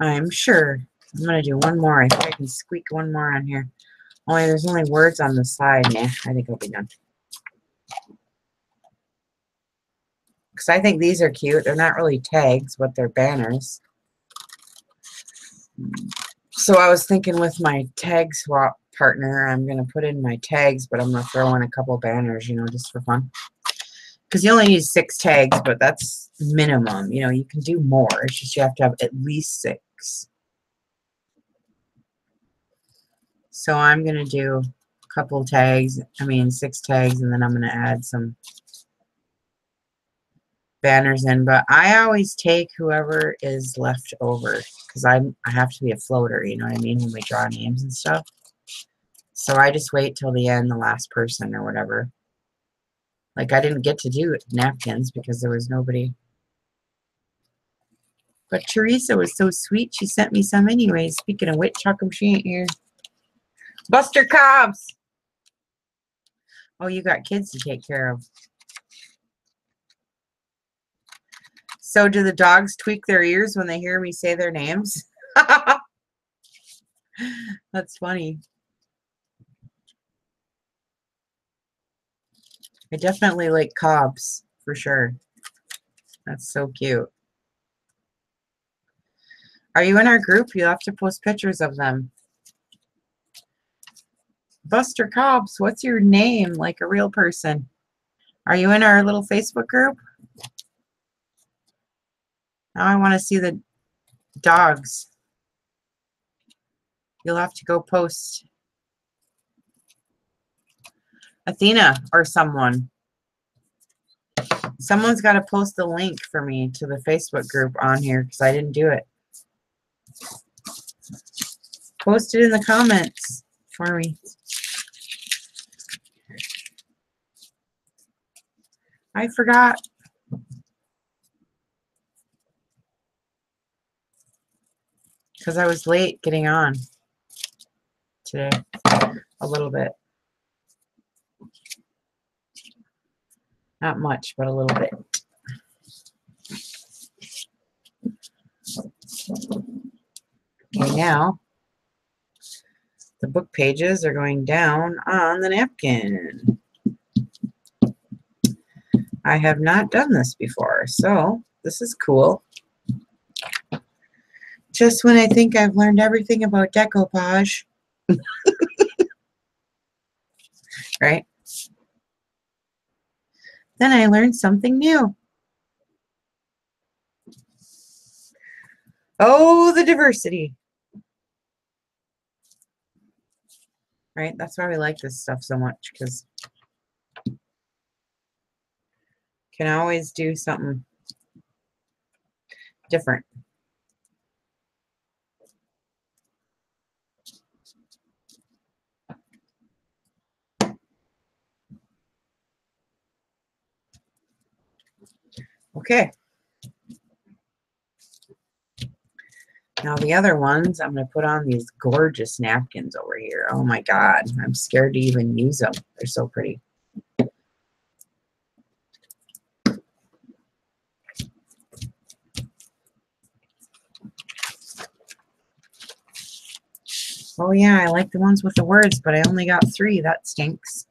I'm sure. I'm going to do one more. I think I can squeak one more on here. Only there's only words on the side. Nah, I think it'll be done. Because I think these are cute. They're not really tags, but they're banners. So I was thinking with my tag swap partner, I'm going to put in my tags, but I'm going to throw in a couple banners, you know, just for fun. Because you only need 6 tags, but that's minimum. You know, you can do more. It's just you have to have at least 6. So I'm going to do a couple tags, 6 tags, and then I'm going to add some banners in. But I always take whoever is left over because I have to be a floater, you know what I mean, when we draw names and stuff. So I just wait till the end, the last person or whatever. Like I didn't get to do napkins because there was nobody. But Teresa was so sweet. She sent me some anyways. Speaking of which, how come she ain't here? Buster Cobbs! Oh, you got kids to take care of. So do the dogs tweak their ears when they hear me say their names? That's funny. I definitely like Cobbs, for sure. That's so cute. Are you in our group? You'll have to post pictures of them. Buster Cobbs, what's your name? Like a real person. Are you in our little Facebook group? Now I want to see the dogs. You'll have to go post. Athena or someone. Someone's got to post the link for me to the Facebook group on here because I didn't do it. Post it in the comments for me. I forgot. Because I was late getting on today. A little bit. Not much, but a little bit. Okay, now the book pages are going down on the napkin. I have not done this before, so this is cool. Just when I think I've learned everything about decoupage. Right? Then I learned something new. Oh, the diversity. Right? That's why we like this stuff so much, because you can always do something different. Okay. Now the other ones, I'm going to put on these gorgeous napkins over here. Oh my God. I'm scared to even use them. They're so pretty. Oh yeah, I like the ones with the words, but I only got 3. That stinks.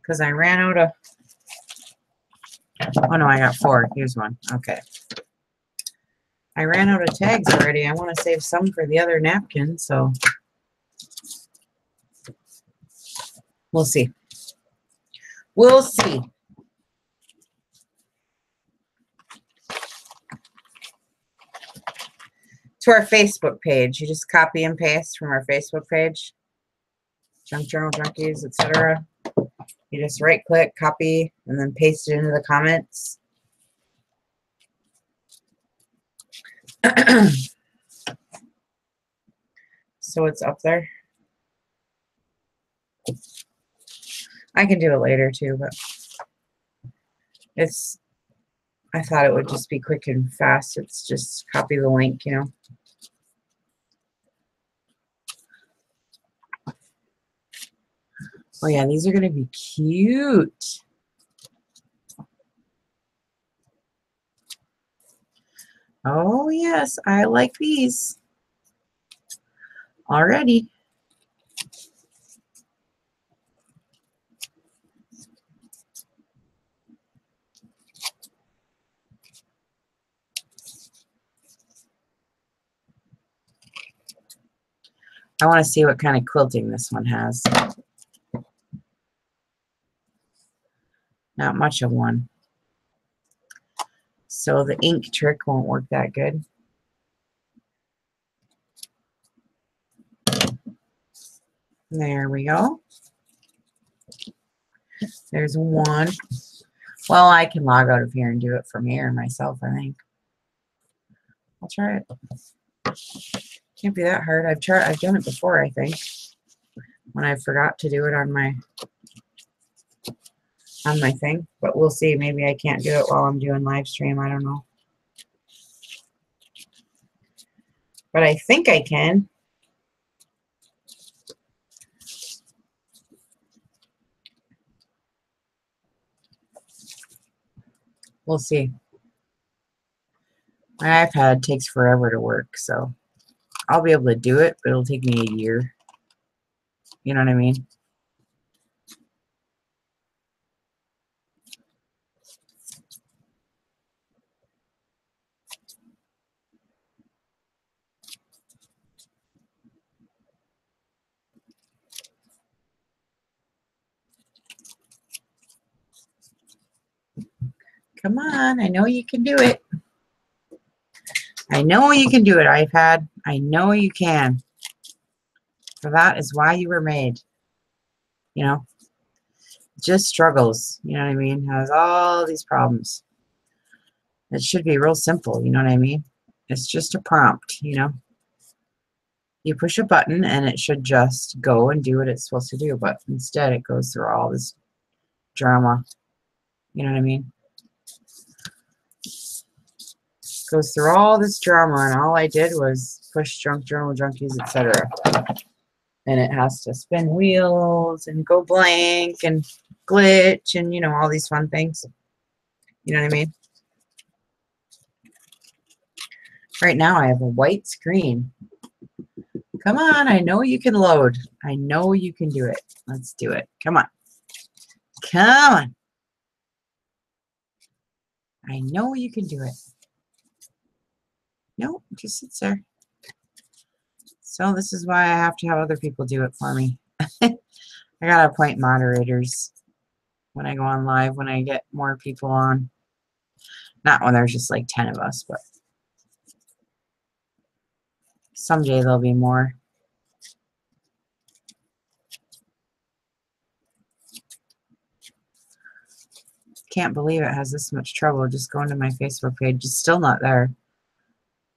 Because I ran out of... Oh no, I got 4. Here's one. Okay. I ran out of tags already. I want to save some for the other napkin, so we'll see. We'll see. To our Facebook page. You just copy and paste from our Facebook page. Junk Journal Junkies, etc. You just right click, copy, and then paste it into the comments. So it's up there. I can do it later too, but I thought it would just be quick and fast. It's just copy the link, you know. Oh yeah, these are going to be cute. Oh yes, I like these already. I want to see what kind of quilting this one has. Not much of one. So the ink trick won't work that good. There we go. There's one. Well, I can log out of here and do it from here myself, I think. I'll try it. Can't be that hard. I've done it before, I think. When I forgot to do it on my thing. But we'll see. Maybe I can't do it while I'm doing live stream. I don't know. But I think I can. We'll see. My iPad takes forever to work, so I'll be able to do it, but it'll take me a year. You know what I mean? Come on, I know you can do it. I know you can do it, iPad. I know you can. For that is why you were made. You know? Just struggles. You know what I mean? Has all these problems. It should be real simple. You know what I mean? It's just a prompt, you know? You push a button and it should just go and do what it's supposed to do. But instead it goes through all this drama. You know what I mean? Goes through all this drama, and all I did was push junk journal junkies, etc. And it has to spin wheels and go blank and glitch and, you know, all these fun things. You know what I mean? Right now I have a white screen. Come on, I know you can load. I know you can do it. Let's do it. Come on. Come on. I know you can do it. No, it just sits there. So this is why I have to have other people do it for me. I gotta appoint moderators when I go on live, when I get more people on. Not when there's just like 10 of us, but someday there'll be more. Can't believe it has this much trouble just going to my Facebook page. It's still not there.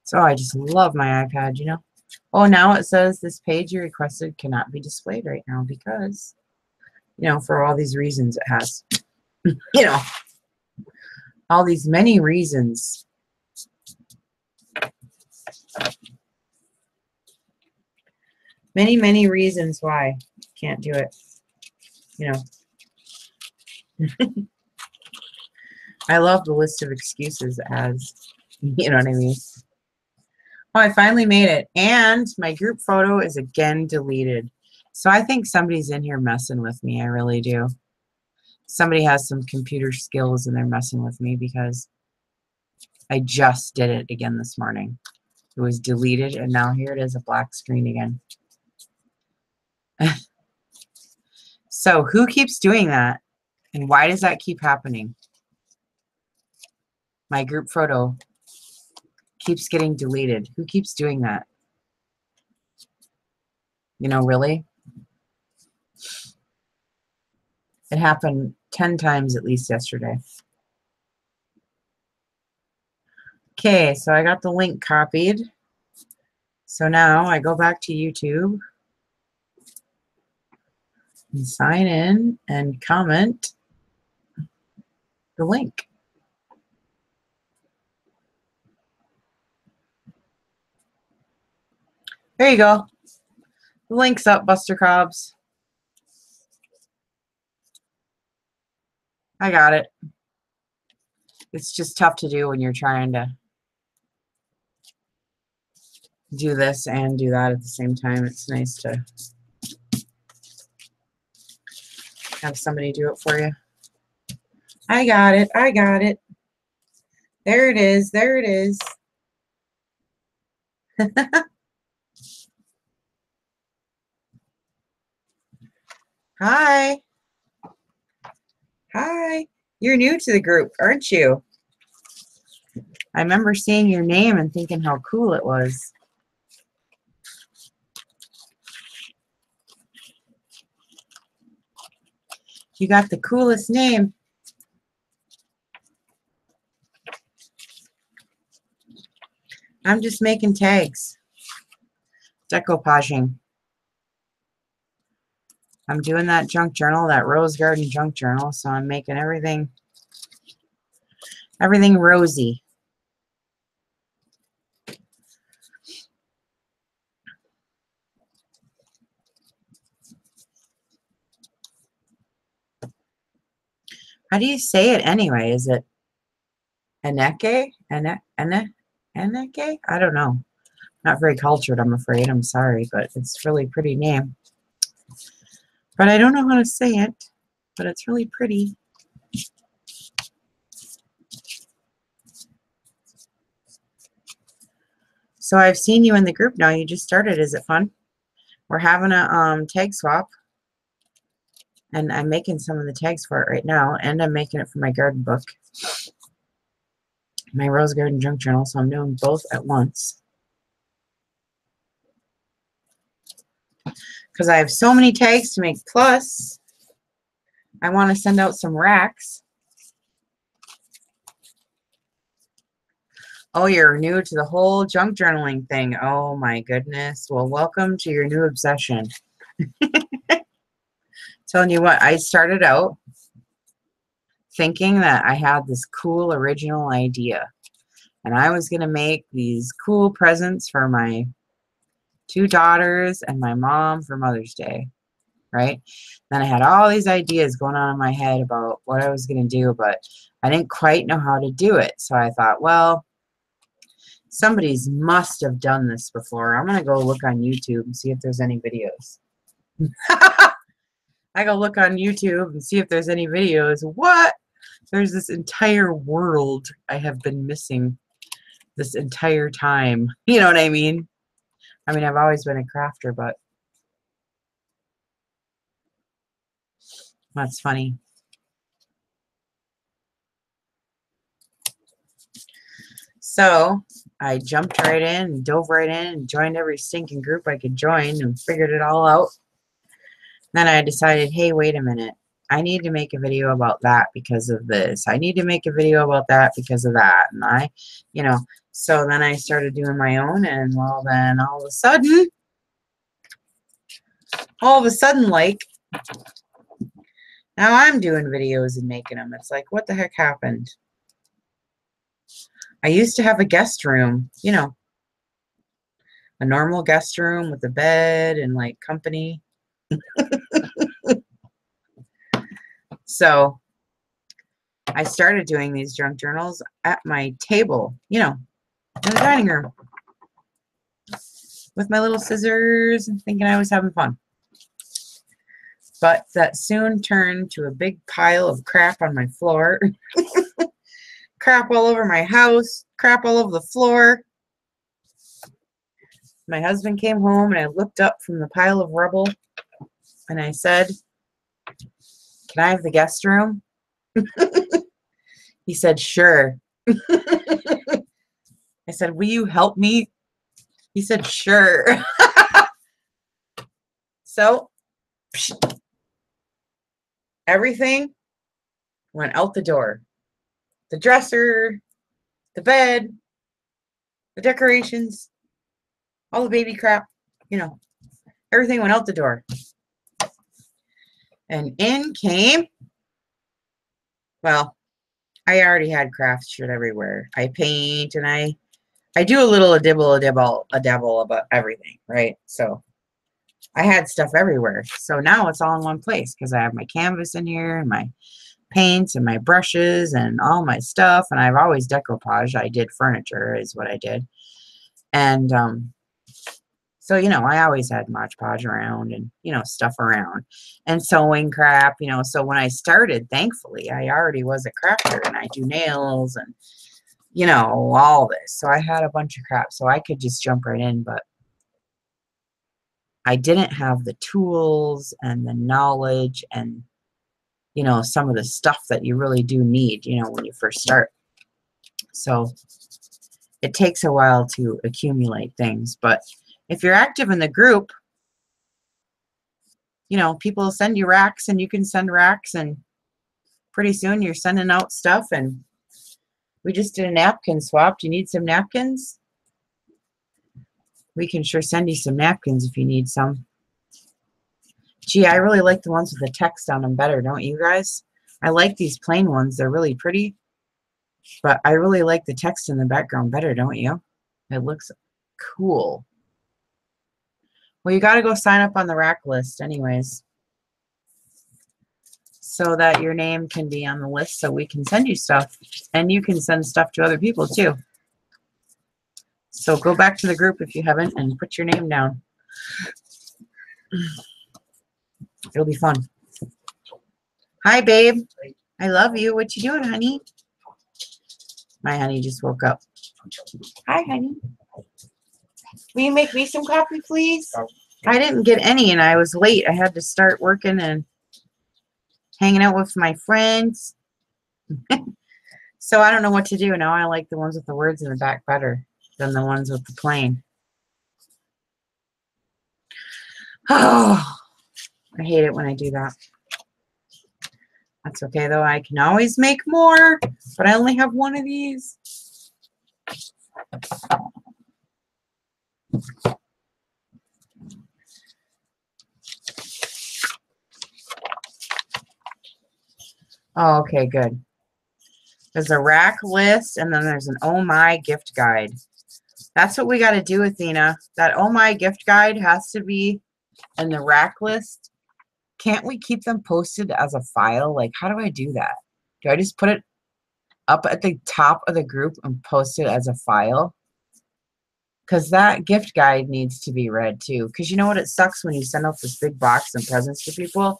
So I just love my iPad, you know. Oh, now it says this page you requested cannot be displayed right now because, you know, for all these reasons it has. You know, all these many reasons. Many, many reasons why can't do it. You know. I love the list of excuses it has. You know what I mean? Oh, I finally made it. And my group photo is again deleted. So I think somebody's in here messing with me. I really do. Somebody has some computer skills and they're messing with me because I just did it again this morning. It was deleted and now here it is, a black screen again. So who keeps doing that? And why does that keep happening? My group photo keeps getting deleted. Who keeps doing that? You know, really? It happened 10 times at least yesterday. Okay, so I got the link copied. So now I go back to YouTube and sign in and comment the link. There you go. The link's up, Buster Cobbs. I got it. It's just tough to do when you're trying to do this and do that at the same time. It's nice to have somebody do it for you. I got it. I got it. There it is. There it is. Hi. Hi. You're new to the group, aren't you? I remember seeing your name and thinking how cool it was. You got the coolest name. I'm just making tags. Decoupaging. I'm doing that junk journal, that rose garden junk journal, so I'm making everything rosy. How do you say it anyway? Is it Aneke? Aneke? I don't know. Not very cultured, I'm afraid. I'm sorry, but it's a really pretty name. But I don't know how to say it, but it's really pretty. So I've seen you in the group now. You just started. Is it fun? We're having a tag swap. And I'm making some of the tags for it right now. And I'm making it for my garden book. My Rose Garden Junk Journal. So I'm doing both at once. Because I have so many tags to make. Plus, I want to send out some racks. Oh, you're new to the whole junk journaling thing. Oh my goodness. Well, welcome to your new obsession. Telling you what, I started out thinking that I had this cool original idea. And I was going to make these cool presents for my 2 daughters and my mom for Mother's Day. Right? Then I had all these ideas going on in my head about what I was going to do, but I didn't quite know how to do it. So I thought, well, somebody's must have done this before. I'm going to go look on YouTube and see if there's any videos. I go look on YouTube and see if there's any videos. What? There's this entire world I have been missing this entire time. You know what I mean? I mean, I've always been a crafter, but that's funny. So I jumped right in and dove right in and joined every stinking group I could join and figured it all out. Then I decided, hey, wait a minute. I need to make a video about that because of this. I need to make a video about that because of that. And so then I started doing my own, and well, then all of a sudden, like, now I'm doing videos and making them. It's like, what the heck happened? I used to have a guest room, a normal guest room with a bed and like company. So I started doing these junk journals at my table, in the dining room with my little scissors and thinking I was having fun. But that soon turned to a big pile of crap on my floor. Crap all over my house, crap all over the floor. My husband came home and I looked up from the pile of rubble and I said, "Can I have the guest room?" He said, "Sure." I said, "Will you help me?" He said, "Sure." So everything went out the door. The dresser, the bed, the decorations, all the baby crap, everything went out the door. And in came, well, I already had craft shit everywhere. I paint and I do a little a dabble about everything, right? So I had stuff everywhere. So now it's all in one place because I have my canvas in here and my paints and my brushes and all my stuff. And I've always decoupage. I did furniture is what I did. And so, you know, I always had Mod Podge around and, you know, stuff around and sewing crap, you know. So when I started, thankfully, I already was a crafter and I do nails and, you know, all this. So I had a bunch of crap so I could just jump right in, but I didn't have the tools and the knowledge and, you know, some of the stuff that you really do need, you know, when you first start. So it takes a while to accumulate things, but if you're active in the group, you know, people send you racks and you can send racks and pretty soon you're sending out stuff. And we just did a napkin swap. Do you need some napkins? We can sure send you some napkins if you need some. Gee, I really like the ones with the text on them better, don't you guys? I like these plain ones. They're really pretty. But I really like the text in the background better, don't you? It looks cool. Well, you got to go sign up on the rack list anyways, so that your name can be on the list so we can send you stuff. And you can send stuff to other people too. So go back to the group if you haven't and put your name down. It'll be fun. Hi, babe. I love you. What you doing, honey? My honey just woke up. Hi, honey. Will you make me some coffee, please? I didn't get any, and I was late. I had to start working and hanging out with my friends. So I don't know what to do. Now I like the ones with the words in the back better than the ones with the plain. Oh, I hate it when I do that. That's okay, though. I can always make more, but I only have one of these. Oh, okay, good. There's a rack list, and then there's an Oh My gift guide. That's what we got to do, Athena. That Oh My gift guide has to be in the rack list. Can't we keep them posted as a file? Like, how do I do that? Do I just put it up at the top of the group and post it as a file? Because that gift guide needs to be read too. Because you know what? It sucks when you send out this big box and presents to people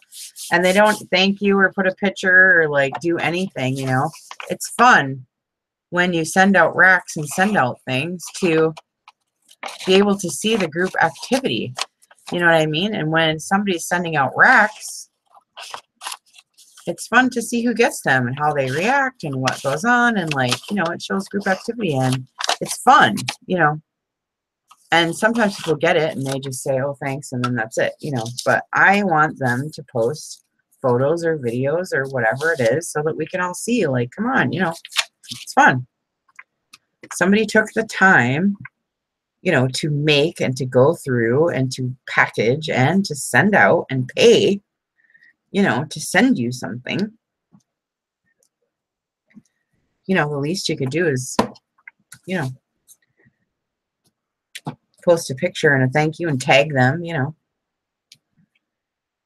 and they don't thank you or put a picture or like do anything, you know. It's fun when you send out racks and send out things to be able to see the group activity. You know what I mean? And when somebody's sending out racks, it's fun to see who gets them and how they react and what goes on. And like, you know, it shows group activity and it's fun, you know. And sometimes people get it and they just say, oh, thanks, and then that's it, you know. But I want them to post photos or videos or whatever it is so that we can all see, like, come on, you know, it's fun. Somebody took the time, you know, to make and to go through and to package and to send out and pay, you know, to send you something. You know, the least you could do is, you know, post a picture and a thank you and tag them, you know.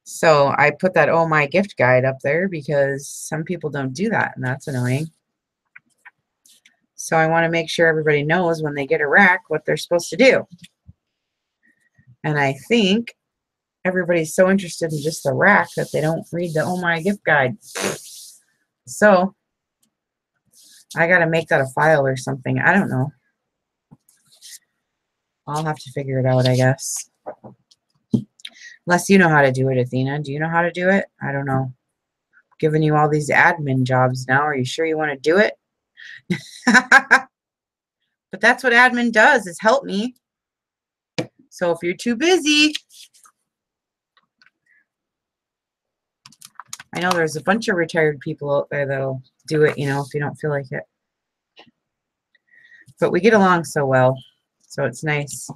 So I put that Oh My gift guide up there because some people don't do that, and that's annoying. So I want to make sure everybody knows when they get a rack what they're supposed to do. And I think everybody's so interested in just the rack that they don't read the Oh My gift guide. So I got to make that a file or something. I don't know. I'll have to figure it out, I guess. Unless you know how to do it, Athena. Do you know how to do it? I don't know. Giving you all these admin jobs now. Are you sure you want to do it? But that's what admin does, is help me. So if you're too busy, I know there's a bunch of retired people out there that'll do it, you know, if you don't feel like it. But we get along so well, so it's nice.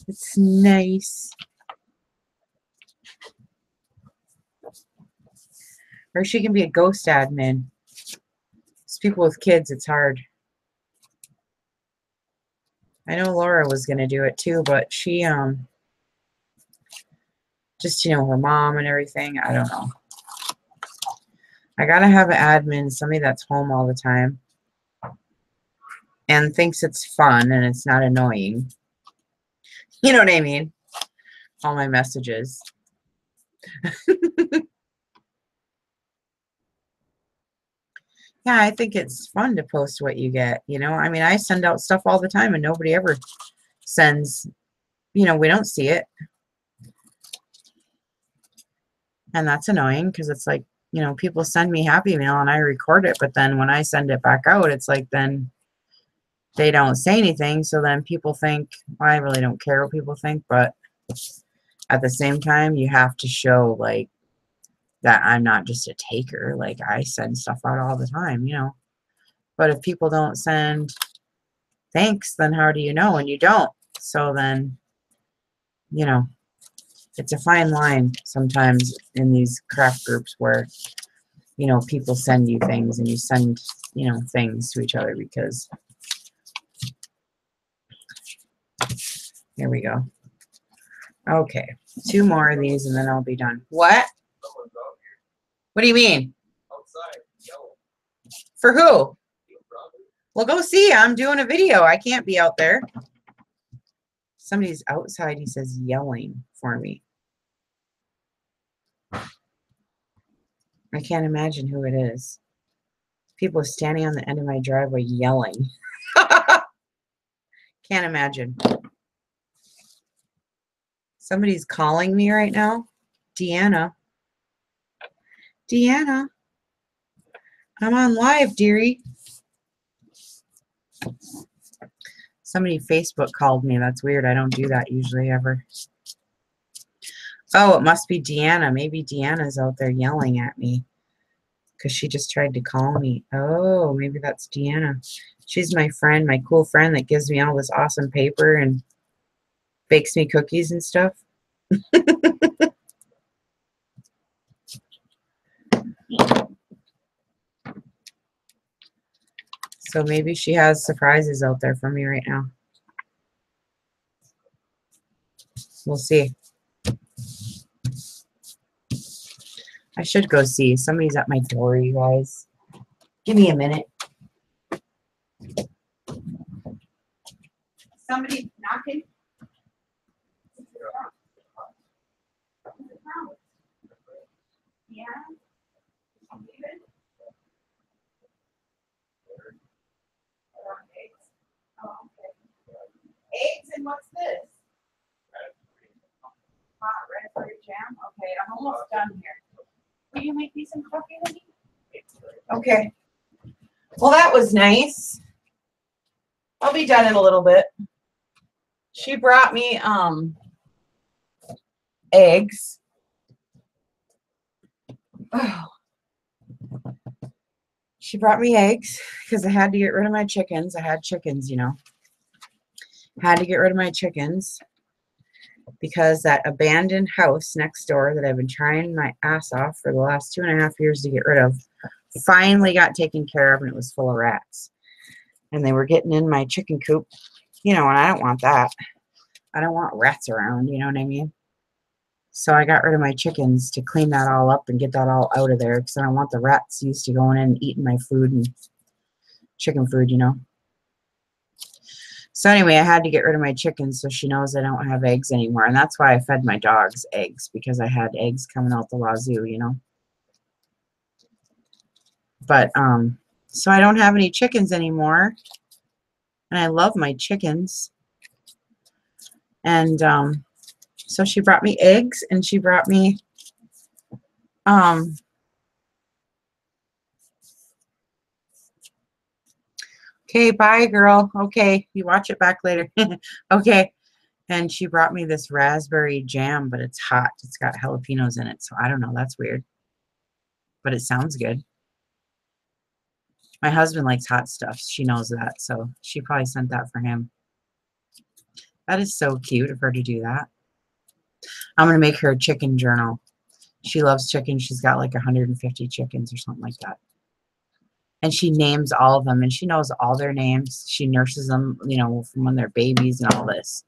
It's nice. Or she can be a ghost admin. It's people with kids, it's hard. I know Laura was going to do it too, but she, just, you know, her mom and everything, I don't know. I gotta have an admin, somebody that's home all the time and thinks it's fun and it's not annoying. You know what I mean? All my messages. Yeah, I think it's fun to post what you get, you know? I mean, I send out stuff all the time and nobody ever sends, you know, we don't see it. And that's annoying because it's like, you know, people send me happy mail and I record it, but then when I send it back out, it's like then they don't say anything. So then people think, well, I really don't care what people think, but at the same time, you have to show like that I'm not just a taker. Like I send stuff out all the time, you know. But if people don't send thanks, then how do you know? And you don't. So then, you know, it's a fine line sometimes in these craft groups where, you know, people send you things and you send, you know, things to each other because here we go. Okay, 2 more of these and then I'll be done. What? What do you mean? For who? Well, go see. I'm doing a video. I can't be out there. Somebody's outside, he says, yelling for me. I can't imagine who it is. People are standing on the end of my driveway yelling. Can't imagine. Somebody's calling me right now. Deanna. Deanna. I'm on live, dearie. Somebody Facebook called me. That's weird. I don't do that usually ever. Oh, it must be Deanna. Maybe Deanna's out there yelling at me because she just tried to call me. Oh, maybe that's Deanna. She's my friend, my cool friend that gives me all this awesome paper and bakes me cookies and stuff. So maybe she has surprises out there for me right now. We'll see. I should go see. Somebody's at my door, you guys. Give me a minute. Somebody knocking? Yeah. Oh, okay. Eggs and what's this? Hot raspberry jam? Okay, I'm almost done here. Will you make me some coffee, honey? Okay. Well, that was nice. I'll be done in a little bit. She brought me eggs. Oh. She brought me eggs because I had to get rid of my chickens. I had chickens, you know. Had to get rid of my chickens because that abandoned house next door that I've been trying my ass off for the last 2.5 years to get rid of finally got taken care of, and it was full of rats. And they were getting in my chicken coop, you know, and I don't want that. I don't want rats around, you know what I mean? So I got rid of my chickens to clean that all up and get that all out of there because I don't want the rats used to going in and eating my food and chicken food, you know. So anyway, I had to get rid of my chickens so she knows I don't have eggs anymore. And that's why I fed my dogs eggs, because I had eggs coming out the wazoo, you know. But, so I don't have any chickens anymore. And I love my chickens. And, so she brought me eggs and she brought me, okay, bye, girl. Okay, you watch it back later. Okay. And she brought me this raspberry jam, but it's hot. It's got jalapenos in it. So I don't know. That's weird. But it sounds good. My husband likes hot stuff. She knows that. So she probably sent that for him. That is so cute of her to do that. I'm going to make her a chicken journal. She loves chicken. She's got like 150 chickens or something like that. And she names all of them. And she knows all their names. She nurses them, you know, from when they're babies and all this.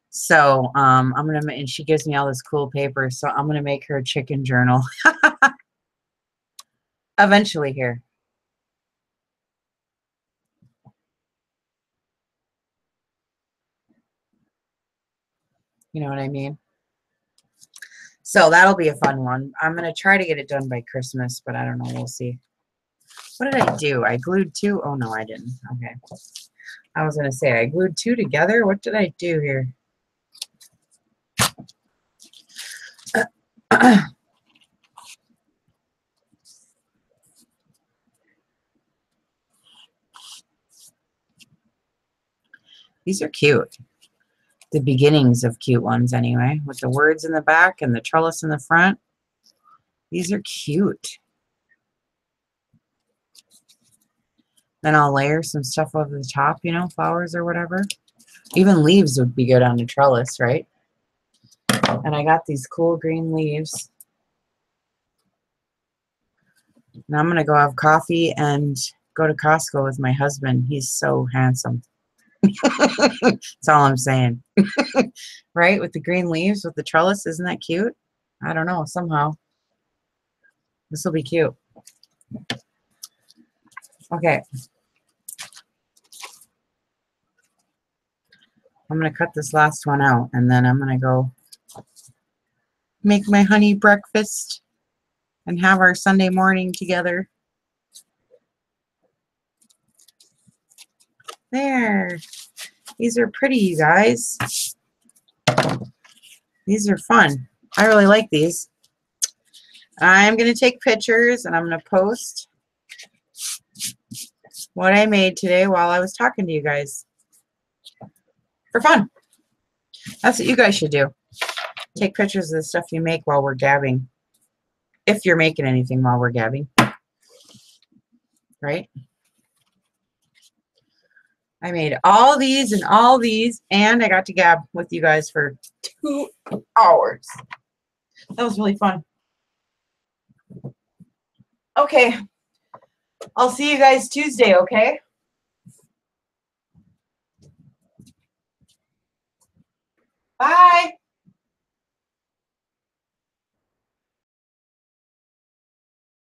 So I'm going to, and she gives me all this cool paper. So I'm going to make her a chicken journal. Eventually here. You know what I mean? So that'll be a fun one. I'm going to try to get it done by Christmas, but I don't know. We'll see. What did I do? I glued two? Oh, no, I didn't. Okay. I was going to say, I glued two together. What did I do here? These are cute. The beginnings of cute ones anyway, with the words in the back and the trellis in the front. These are cute. Then I'll layer some stuff over the top, you know, flowers or whatever. Even leaves would be good on a trellis, right? And I got these cool green leaves. Now I'm going to go have coffee and go to Costco with my husband. He's so handsome. That's all I'm saying. Right? With the green leaves, with the trellis. Isn't that cute? I don't know. Somehow. This will be cute. Okay. I'm going to cut this last one out, and then I'm going to go make my honey breakfast and have our Sunday morning together. There. These are pretty, you guys. These are fun. I really like these. I'm going to take pictures, and I'm going to post what I made today while I was talking to you guys. For fun. That's what you guys should do. Take pictures of the stuff you make while we're gabbing. If you're making anything while we're gabbing. Right? I made all these, and I got to gab with you guys for 2 hours. That was really fun. Okay. I'll see you guys Tuesday, okay?